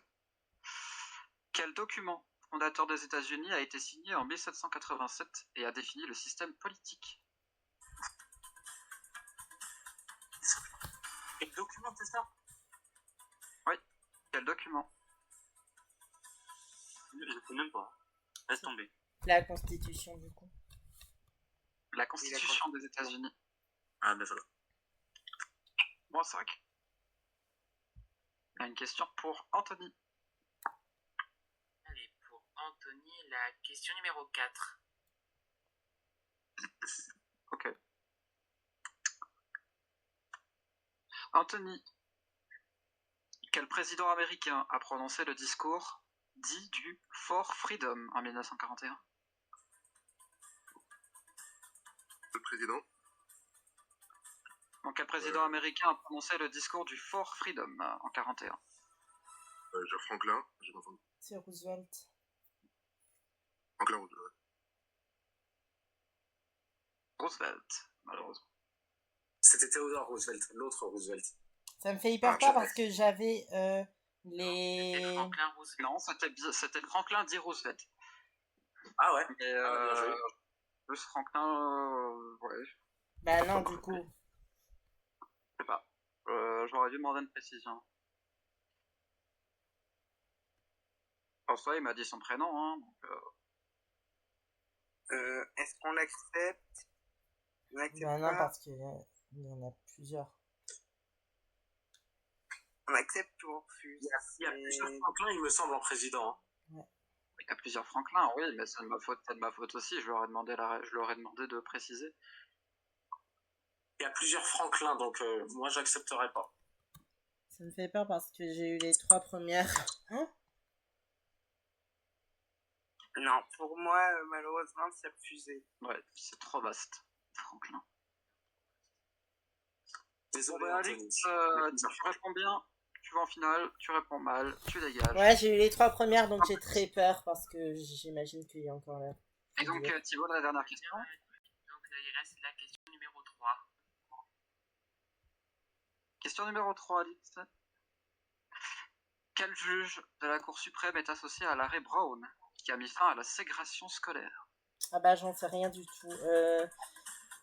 quel document fondateur des États-Unis a été signé en 1787 et a défini le système politique? Quel document, c'est ça? Oui, quel document? Je ne sais même pas. Laisse tomber. La Constitution, du coup. La Constitution des États-Unis. Ah, ben voilà. Moins 5. Il y a une question pour Anthony. Allez, pour Anthony, la question numéro 4. Ok. Anthony, quel président américain a prononcé le discours dit du Fort Freedom en 1941? Le président? Donc, quel président américain a prononcé le discours du Fort Freedom en 41? Genre Franklin, j'ai pas entendu. C'est Roosevelt. Franklin Roosevelt. Roosevelt, malheureusement. C'était Theodore Roosevelt, l'autre Roosevelt. Ça me fait hyper peur parce que j'avais les... C'était Franklin Roosevelt. Non, c'était Franklin D. Roosevelt. Ah ouais. Mais bien joué. plus Franklin, ouais, Bah non, du coup. je sais pas. J'aurais dû demander une précision. En soi, il m'a dit son prénom, hein, donc... Est-ce qu'on accepte? On accepte Bah non, pas? parce qu'il y en a plusieurs. On accepte ou on refuse? Il y a plusieurs Franklin, il me semble, en président. Hein. Il y a plusieurs Franklin, oui, mais c'est de ma faute aussi, je leur ai demandé de préciser. Il y a plusieurs Franklin, donc moi, j'accepterai pas. Ça me fait peur parce que j'ai eu les 3 premières. Hein? Non, pour moi, malheureusement, c'est refusé. Ouais, c'est trop vaste, Franklin. Désolé, Bon, Anthony. Alex, tu réponds bien, tu vas en finale, tu réponds mal, tu dégages. Ouais, j'ai eu les 3 premières, donc j'ai très peur parce que j'imagine qu'il y a encore là. Et donc, Thibaut, la dernière question. Donc il reste la question numéro 3. Question numéro 3, Alex. Quel juge de la Cour suprême est associé à l'arrêt Brown, qui a mis fin à la ségrégation scolaire? Ah bah j'en sais rien du tout.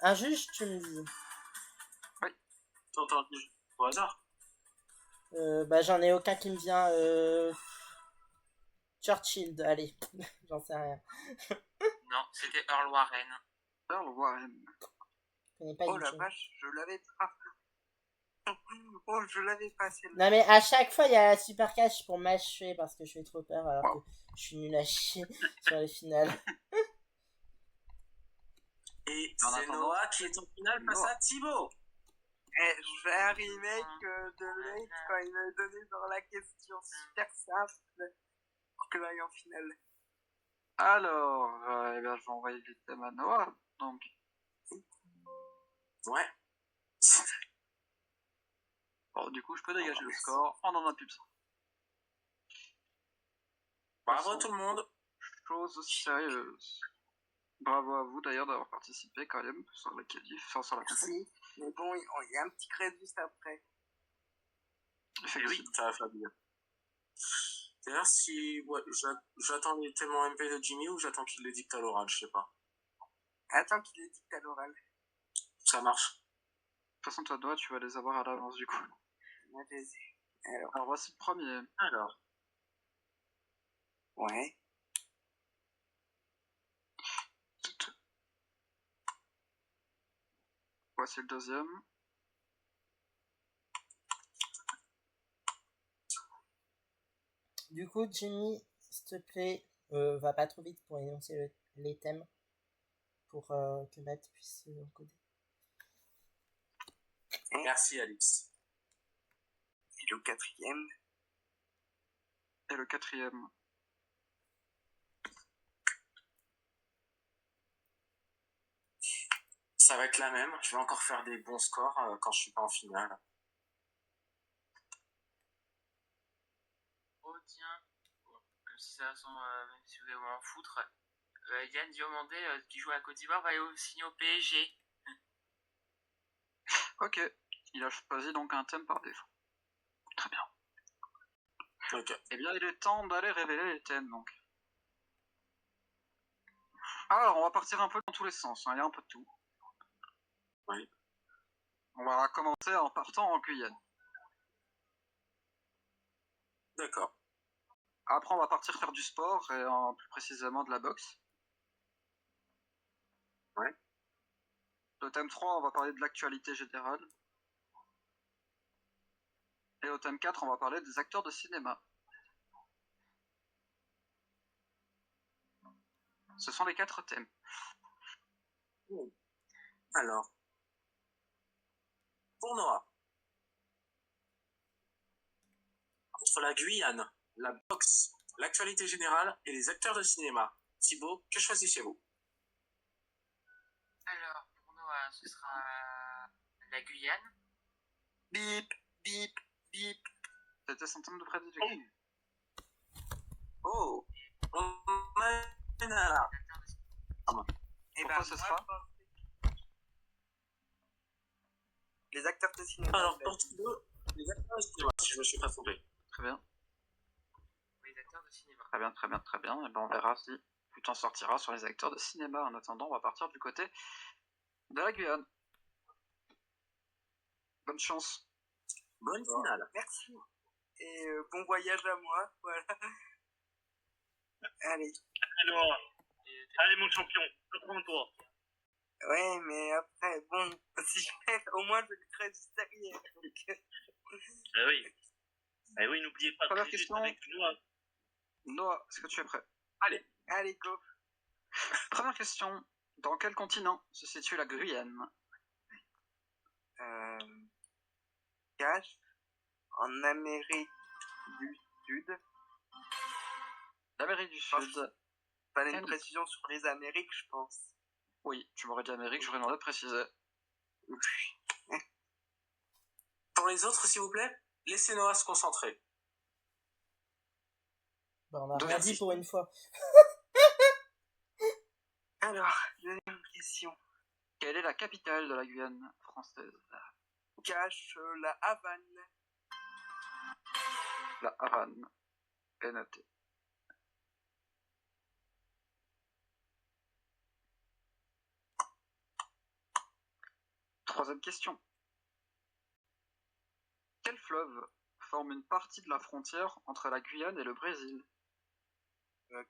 Un juge, tu me dis? Oui. T'as entendu au hasard? Bah j'en ai aucun qui me vient. Churchill, allez, j'en sais rien. Non, c'était Earl Warren. Earl Warren. Je connais pas Oh du la tout. vache, je l'avais pas. Oh, je l'avais pas celle-là. Non mais à chaque fois il y a la super cache pour m'achever parce que je fais trop peur alors que je suis nul à chier sur les finales. Et En c'est attendant, Noah qui est en finale face à Thibaut. Je fais un remake de Late quand il m'a donné dans la question super simple pour que j'aille en finale. Alors, eh bien, je vais envoyer le thème à Noah, donc. Ouais. Bon, du coup, je peux dégager le score, on en a plus besoin. Bravo à tout le monde. Chose sérieuse. Bravo à vous d'ailleurs d'avoir participé quand même sur la qualif, sur la compétition. Si, mais bon, il y a un petit crédit juste après. Oui, ça va faire bien. D'ailleurs, si ouais, j'attends les témoins MP de Jimmy ou j'attends qu'il les dicte à l'oral, je sais pas. Attends qu'il les dicte à l'oral. Ça marche. De toute façon, toi, tu vas les avoir à l'avance du coup. Alors, voici le premier. Alors. Ouais. Voici le deuxième. Du coup, Jimmy, s'il te plaît, va pas trop vite pour énoncer les thèmes pour que Matt puisse encoder. Merci, Alice. Et le quatrième. Et le quatrième. Ça va être la même. Je vais encore faire des bons scores quand je suis pas en finale. Oh tiens, bon, même si ça sent, même si vous allez m'en foutre, Yann Diomandé, qui joue à Côte d'Ivoire, va aller signer au PSG. Ok, il a choisi donc un thème par défaut. Très bien. Ok. Eh bien, il est temps d'aller révéler les thèmes donc. Alors, on va partir un peu dans tous les sens, hein. Il y a un peu de tout. Oui. On va commencer en partant en Guyane. D'accord. Après, on va partir faire du sport et plus précisément de la boxe. Ouais. Le thème 3, on va parler de l'actualité générale. Et au thème 4, on va parler des acteurs de cinéma. Ce sont les 4 thèmes. Alors. Pour Noah. Entre la Guyane, la boxe, l'actualité générale et les acteurs de cinéma. Thibaut, que choisissez-vous? Alors, pour Noah, ce sera la Guyane. Bip, bip, bip. C'était son thème de prédilection. Oh. On mène à la... Et Pourquoi ce sera les acteurs de cinéma. Alors, pour Thibaut, les acteurs de cinéma, si je me suis pas trompé. Très bien. Les acteurs de cinéma. Très bien, très bien, très bien. Et ben on verra si tu t'en sortiras sur les acteurs de cinéma. En attendant, on va partir du côté de la Guyane. Bonne chance. Bonne finale. Merci. Et bon voyage à moi. Voilà. Allez. Alors, allez mon champion, reprends-toi. Ouais, mais après, bon, si je perds, au moins je crée juste derrière. Donc... Ah oui. Ah oui, n'oubliez pas Première que c'est juste question. avec Noah. Noah, est-ce que tu es prêt? Allez, go. Première question. Dans quel continent se situe la Guyane? Cache en Amérique du Sud. L'Amérique du Sud. Fallait une précision sur les Amériques, je pense. Oui, tu m'aurais dit Amérique, j'aurais demandé de préciser. Pour les autres, s'il vous plaît, laissez Noah se concentrer. Bah, on a rien dit pour une fois. Alors, deuxième question. Quelle est la capitale de la Guyane française? Cache la Havane. La Havane. Est notée. Troisième question. Quel fleuve forme une partie de la frontière entre la Guyane et le Brésil?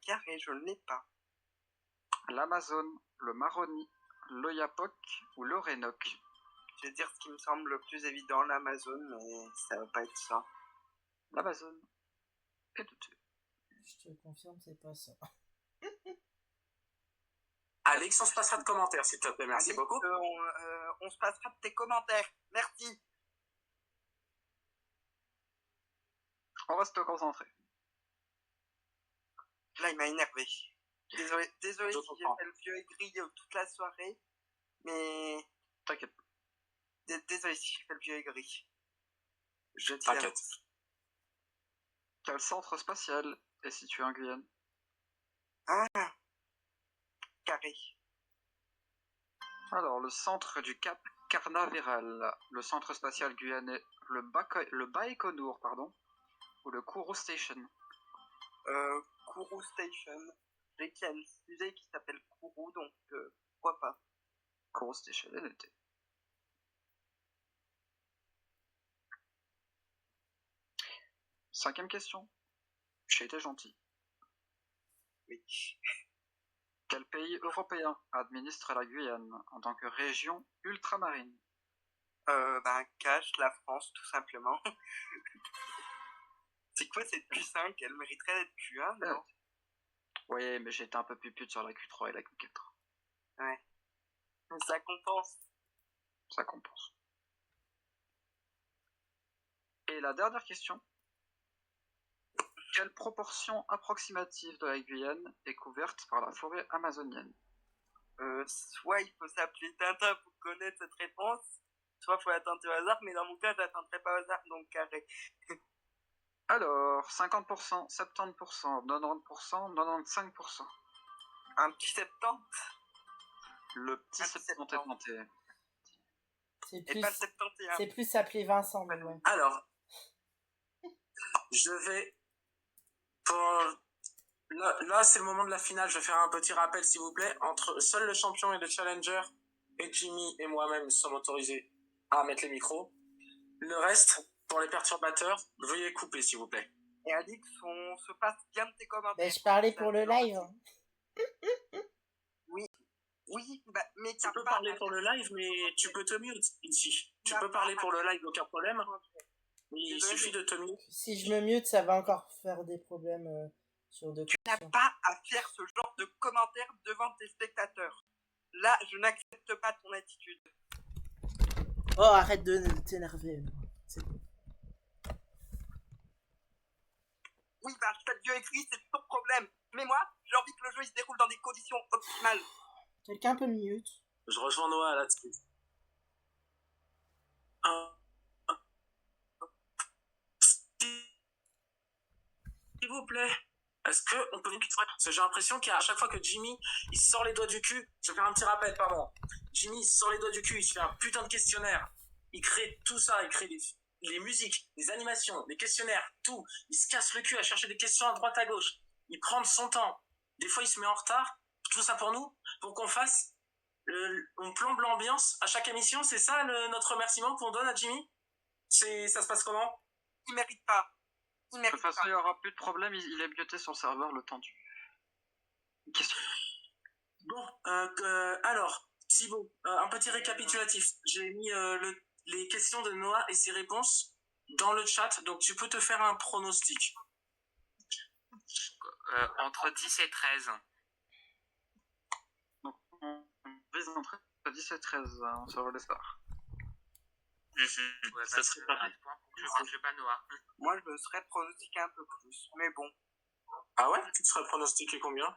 Carré, je ne l'ai pas. L'Amazone, le Maroni, l'Oyapock ou l'Orénoque? Je vais dire ce qui me semble le plus évident, l'Amazone, mais ça va pas être ça. L'Amazone est notée. Je te confirme, c'est pas ça. Alex, on se passera de commentaires, s'il te plaît. Merci Allez, beaucoup. On se passera de tes commentaires. Merci. On va se concentrer. Là, il m'a énervé. Désolé si j'ai fait le vieux aigri toute la soirée, mais... T'inquiète. Désolé si j'ai fait le vieux aigri. Je dis T'inquiète. Quel centre spatial est situé en Guyane? Ah, Carré. Alors, le centre du Cap Carnaveral, le centre spatial guyanais, le Baïkonour, pardon, ou le Kourou Station? Kourou Station. Je sais qu'il y a une fusée qui s'appelle Kourou, donc pourquoi pas. Kourou Station, elle était. Cinquième question. J'ai été gentil. Oui. Quel pays européen administre la Guyane en tant que région ultramarine? Cash, la France, tout simplement. C'est quoi cette Q5? Elle mériterait d'être Q1, non? Oui, mais j'ai été un peu plus pute sur la Q3 et la Q4. Ouais. Mais ça compense. Ça compense. Et la dernière question. Quelle proportion approximative de la Guyane est couverte par la forêt amazonienne? Soit il faut s'appeler Tintin pour connaître cette réponse, soit il faut la tenter au hasard, mais dans mon cas, je la tenterai pas au hasard, donc carré. Alors, 50%, 70%, 90%, 95%. Un petit 70? Le petit 70 est tenté. C'est Et plus, pas le 71. c'est plus s'appeler Vincent, mais ouais. Alors, je vais... Là, c'est le moment de la finale. Je vais faire un petit rappel, s'il vous plaît. Seul le champion et le challenger, et Jimmy et moi-même sommes autorisés à mettre les micros. Le reste, pour les perturbateurs, veuillez couper, s'il vous plaît. Et Alix, on se passe bien de tes commentaires. Ben, je parlais pour le live. Oui, mais Tu peux parler pour le live, mais tu peux te mute ici. Tu peux parler pour le live, aucun problème. Mais il suffit de te mute. Si je me mute, ça va encore faire des problèmes sur deux Tu n'as questions. pas à faire ce genre de commentaires devant tes spectateurs. Là, je n'accepte pas ton attitude. Oh, arrête de t'énerver. C'est bon. Oui, chaque jeu écrit, c'est ton problème. Mais moi, j'ai envie que le jeu il se déroule dans des conditions optimales. Quelqu'un peut me mute? Je rejoins Noah là-dessus. S'il vous plaît, est-ce qu'on peut vite? Parce que j'ai l'impression qu'à chaque fois que Jimmy il sort les doigts du cul, je vais faire un petit rappel, pardon. Jimmy il sort les doigts du cul, il se fait un putain de questionnaire. Il crée tout ça, il crée les musiques, les animations, les questionnaires, tout. Il se casse le cul à chercher des questions à droite à gauche. Il prend de son temps. Des fois il se met en retard. Tout ça pour nous, pour qu'on fasse, on plombe l'ambiance à chaque émission. C'est ça notre remerciement qu'on donne à Jimmy? Ça se passe comment? Il mérite pas. De toute façon, il n'y aura plus de problème, il est muté sur le serveur le temps du. Question. Bon, alors, Thibaut, un petit récapitulatif. J'ai mis les questions de Noah et ses réponses dans le chat, donc tu peux te faire un pronostic. Entre 10 et 13. Donc, on vise entre 10 et 13 sur les stars. Ouais, Ça serait pareil. Je vais pas Noah. Moi, je me serais pronostiqué un peu plus, mais bon. Ah ouais? Tu te serais pronostiqué combien?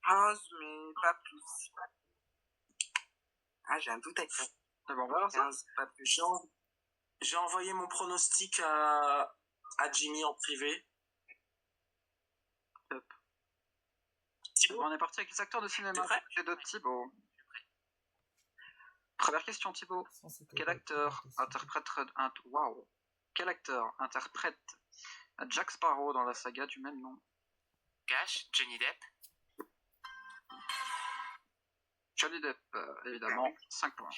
15, mais pas plus. Ah, j'ai un doute avec ça. C'est bon, voilà ça. 15, pas plus. J'ai envoyé mon pronostic à Jimmy en privé. Top. Thibaut? On est parti avec les acteurs de cinéma. C'est de Thibaut. Première question, Thibaut. Quel acteur interprète Jack Sparrow dans la saga du même nom? Cash, Johnny Depp. Johnny Depp, évidemment, 5 points.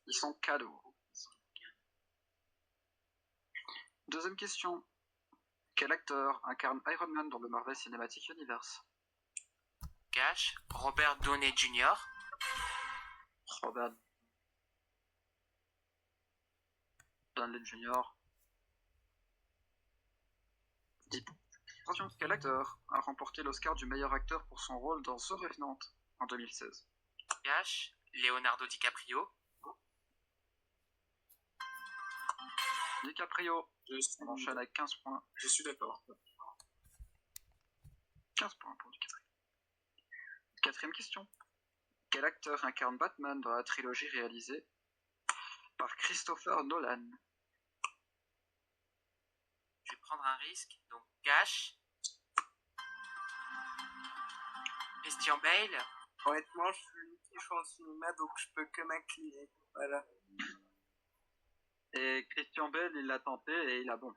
Ils sont cadeaux. Deuxième question. Quel acteur incarne Iron Man dans le Marvel Cinematic Universe? Cash, Robert Downey Jr. Robert Downey Jr. 10 points. Attention, quel acteur a remporté l'Oscar du meilleur acteur pour son rôle dans The Revenant en 2016? Cash, Leonardo DiCaprio. DiCaprio, on enchaîne avec 15 points. Je suis d'accord. 15 points pour DiCaprio. Quatrième question. Quel acteur incarne Batman dans la trilogie réalisée par Christopher Nolan? Je vais prendre un risque. Donc, Cash. Christian Bale. Honnêtement, je suis une qui en cinéma, donc je peux que m'incliner. Voilà. Et Christian Bale, il l'a tenté et il a bon.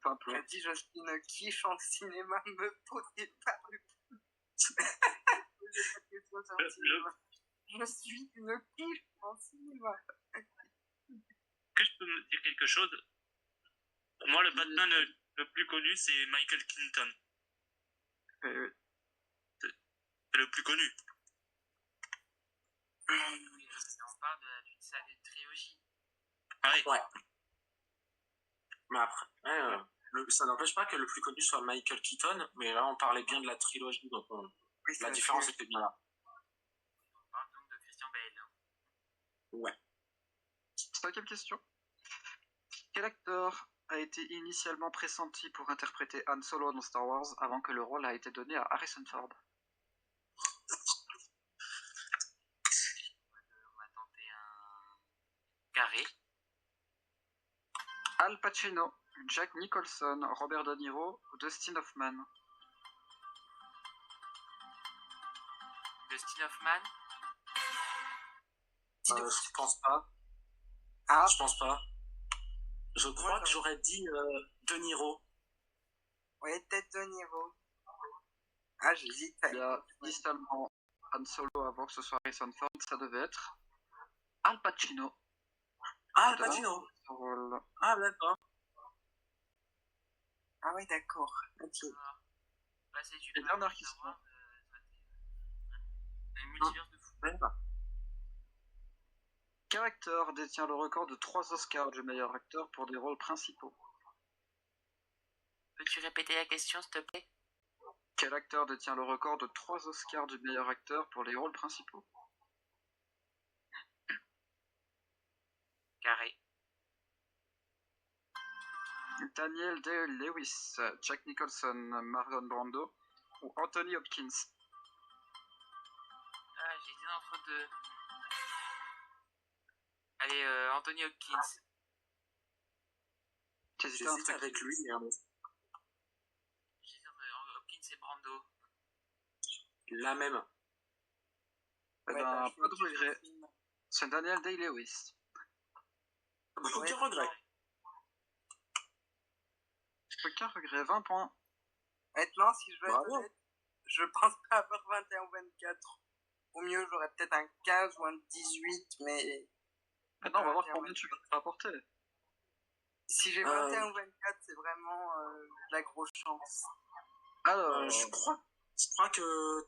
Enfin, peu. Il a dit je suis une quiche en cinéma, me posez pas de posez pas de questions sur le cinéma. Je suis une quiche en cinéma. Que je peux me dire quelque chose? Pour moi, le Batman le plus connu, c'est Michael Keaton. Oui. C'est le plus connu. On parle d'une saga de trilogie. Ah oui. Ouais. Mais après, ça n'empêche pas que le plus connu soit Michael Keaton, mais là on parlait bien de la trilogie, donc Oui, la différence était bien là. On parle donc de Christian Bale. Hein. Ouais. Cinquième question. Quel acteur a été initialement pressenti pour interpréter Han Solo dans Star Wars avant que le rôle a été donné à Harrison Ford? On va tenter un carré. Al Pacino, Jack Nicholson, Robert De Niro ou Dustin Hoffman? Dustin Hoffman. Je pense pas. Ah, Je pense pas. Je crois que j'aurais dit De Niro. ouais, peut-être De Niro. Ah, j'hésite. Il y a initialement Han Solo avant que ce soit Harrison Ford, ça devait être Al Pacino. Ah, Pacino. Ah, d'accord. Ah ouais, d'accord. Ok. Bah, c'est du Et dernière question. Un multivers de fou. Quel acteur détient le record de 3 Oscars du meilleur acteur pour des rôles principaux? Peux-tu répéter la question, s'il te plaît? Quel acteur détient le record de 3 Oscars du meilleur acteur pour les rôles principaux? Carré. Daniel Day-Lewis, Jack Nicholson, Marlon Brando ou Anthony Hopkins? Ah, j'hésitais entre deux. Allez, Anthony Hopkins. J'hésite avec lui. J'hésite entre Hopkins et Brando. La même. Eh ben, pas de regret. C'est Daniel Day-Lewis. Aucun regret. Aucun regret, 20 points. Maintenant, si je veux être Bravo. honnête, je pense pas avoir 21 ou 24. Au mieux, j'aurais peut-être un 15 ou un 18, mais... Maintenant, on va voir combien tu vas apporter. Si j'ai 21 ou 24, c'est vraiment de la grosse chance. Alors, Je crois que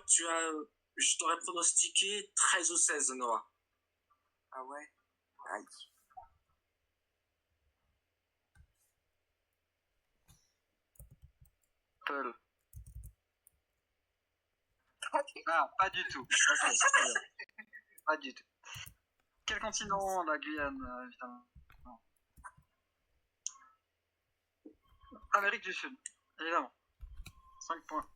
tu as... Je t'aurais pronostiqué 13 ou 16, Noah. Ah ouais. Aïe. Paul. Ah, pas du tout. Ok, très bien. Pas du tout. Quel continent, la Guyane, évidemment? Non. Amérique du Sud, évidemment. 5 points.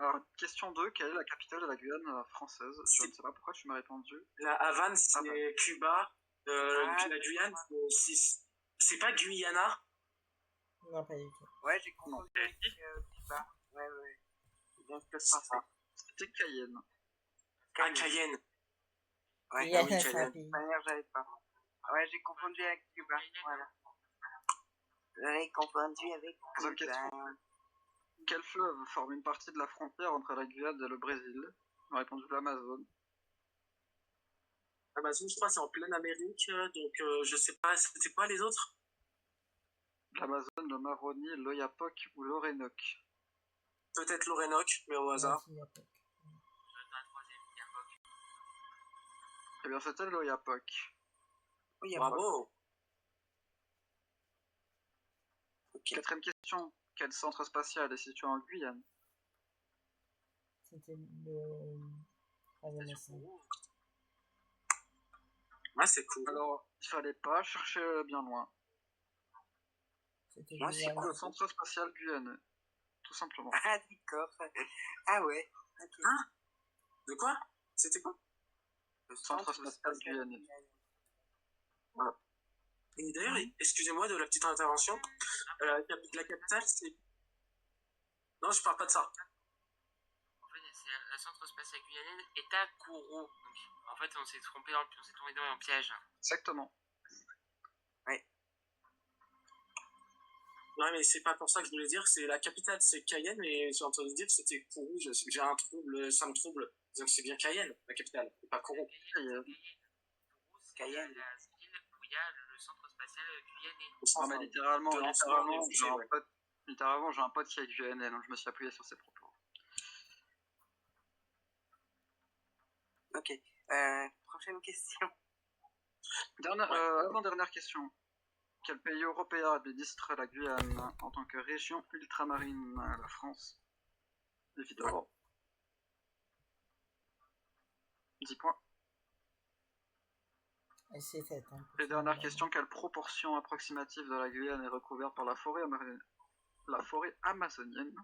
Alors, question 2, quelle est la capitale de la Guyane française? Je ne sais pas pourquoi tu m'as répondu. La Havane, c'est Cuba. La Guyane, c'est pas Guyana? Non, pas du tout. Ouais, j'ai confondu avec Cuba. Ouais. C'est bien ce que je pensais. C'était Cayenne. Ah, Cayenne. Ouais, Il y a oui, un Cayenne. de toute manière, j'avais pas. Ouais, j'ai confondu avec Cuba. Voilà. J'ai confondu avec Deuxième Cuba. question. Quel fleuve forme une partie de la frontière entre la Guyane et le Brésil? On a répondu l'Amazone. Amazon, je crois, c'est en pleine Amérique, donc je sais pas, c'était quoi les autres? L'Amazone, le Maroni, l'Oyapock ou l'Orénoque? Peut-être l'Orénoque, mais au hasard. Je donne un troisième, Yapoc. Eh bien, c'était l'Oyapock. Oui, il y a pas. Bravo. Quatrième question. Quel centre spatial est situé en Guyane? C'était le... Ah, c'est cool. Alors, il fallait pas chercher bien loin. C'était Moi, c'est Guyane. Le centre spatial guyanais. Tout simplement. Ah, d'accord. Ah ouais. Ok. Hein? De quoi? C'était quoi? Le Centre spatial guyanais. Et d'ailleurs, excusez-moi de la petite intervention. La capitale, c'est... Non, je parle pas de ça. En fait, c'est le centre spatial guyanais est à Kourou. Donc, en fait, on s'est trompé, on s'est tombé dans un piège. Exactement. Ouais. Ouais, mais c'est pas pour ça que je voulais dire, c'est la capitale, c'est Cayenne, mais j'ai entendu dire que c'était Kourou, j'ai un trouble, ça me trouble. Donc c'est bien Cayenne, la capitale, et pas Kourou. Kourou, c'est Cayenne. la ville où il y a le centre spatial guyanais. Ah, mais littéralement, de lancement des j'ai fusées, un ouais. pote, j'ai un pote qui est QNN, donc je me suis appuyé sur ses propos. Ok. Prochaine question. Avant-dernière question. Quel pays européen administre la Guyane en tant que région ultramarine? La France. Évidemment. 10 points. Et c'est 7. Hein, Et dernière question, quelle proportion approximative de la Guyane est recouverte par la forêt amazonienne?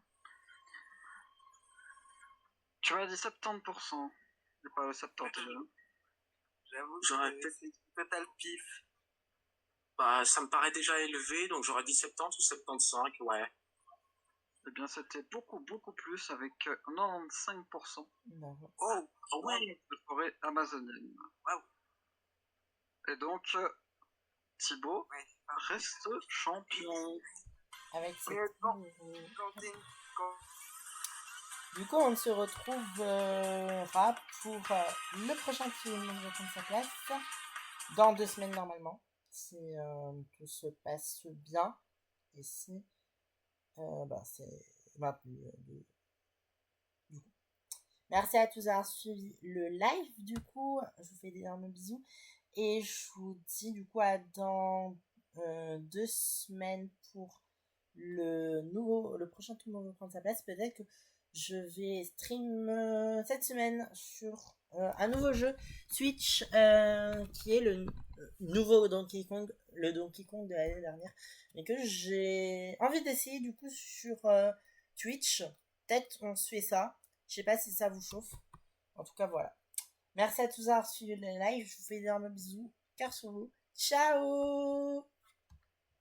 Tu m'as dit 70%. Et pas le 70. J'avoue J'aurais que peut-être- c'est total pif. Bah, ça me paraît déjà élevé, donc j'aurais dit 70 ou 75, ouais. Eh bien, c'était beaucoup plus avec 95% D'accord. Oh, Ah ouais. de forêt amazonienne. Waouh. Et donc, Thibaut ouais. reste champion. Avec cette... Honnêtement, quand Du coup, on se retrouvera pour le prochain film de prendre sa place dans 2 semaines normalement, si tout se passe bien et si c'est maintenu. Du coup. Merci à tous d'avoir suivi le live. Du coup, je vous fais d'énormes bisous et je vous dis du coup à dans 2 semaines pour le prochain tour de prendre sa place. Peut-être que je vais stream cette semaine sur un nouveau jeu Switch qui est le nouveau Donkey Kong, le Donkey Kong de l'année dernière, mais que j'ai envie d'essayer du coup sur Twitch. Peut-être on se fait ça. Je sais pas si ça vous chauffe. En tout cas, voilà. Merci à tous d'avoir suivi le live. Je vous fais d'énormes bisous. Cœur sur vous. Ciao!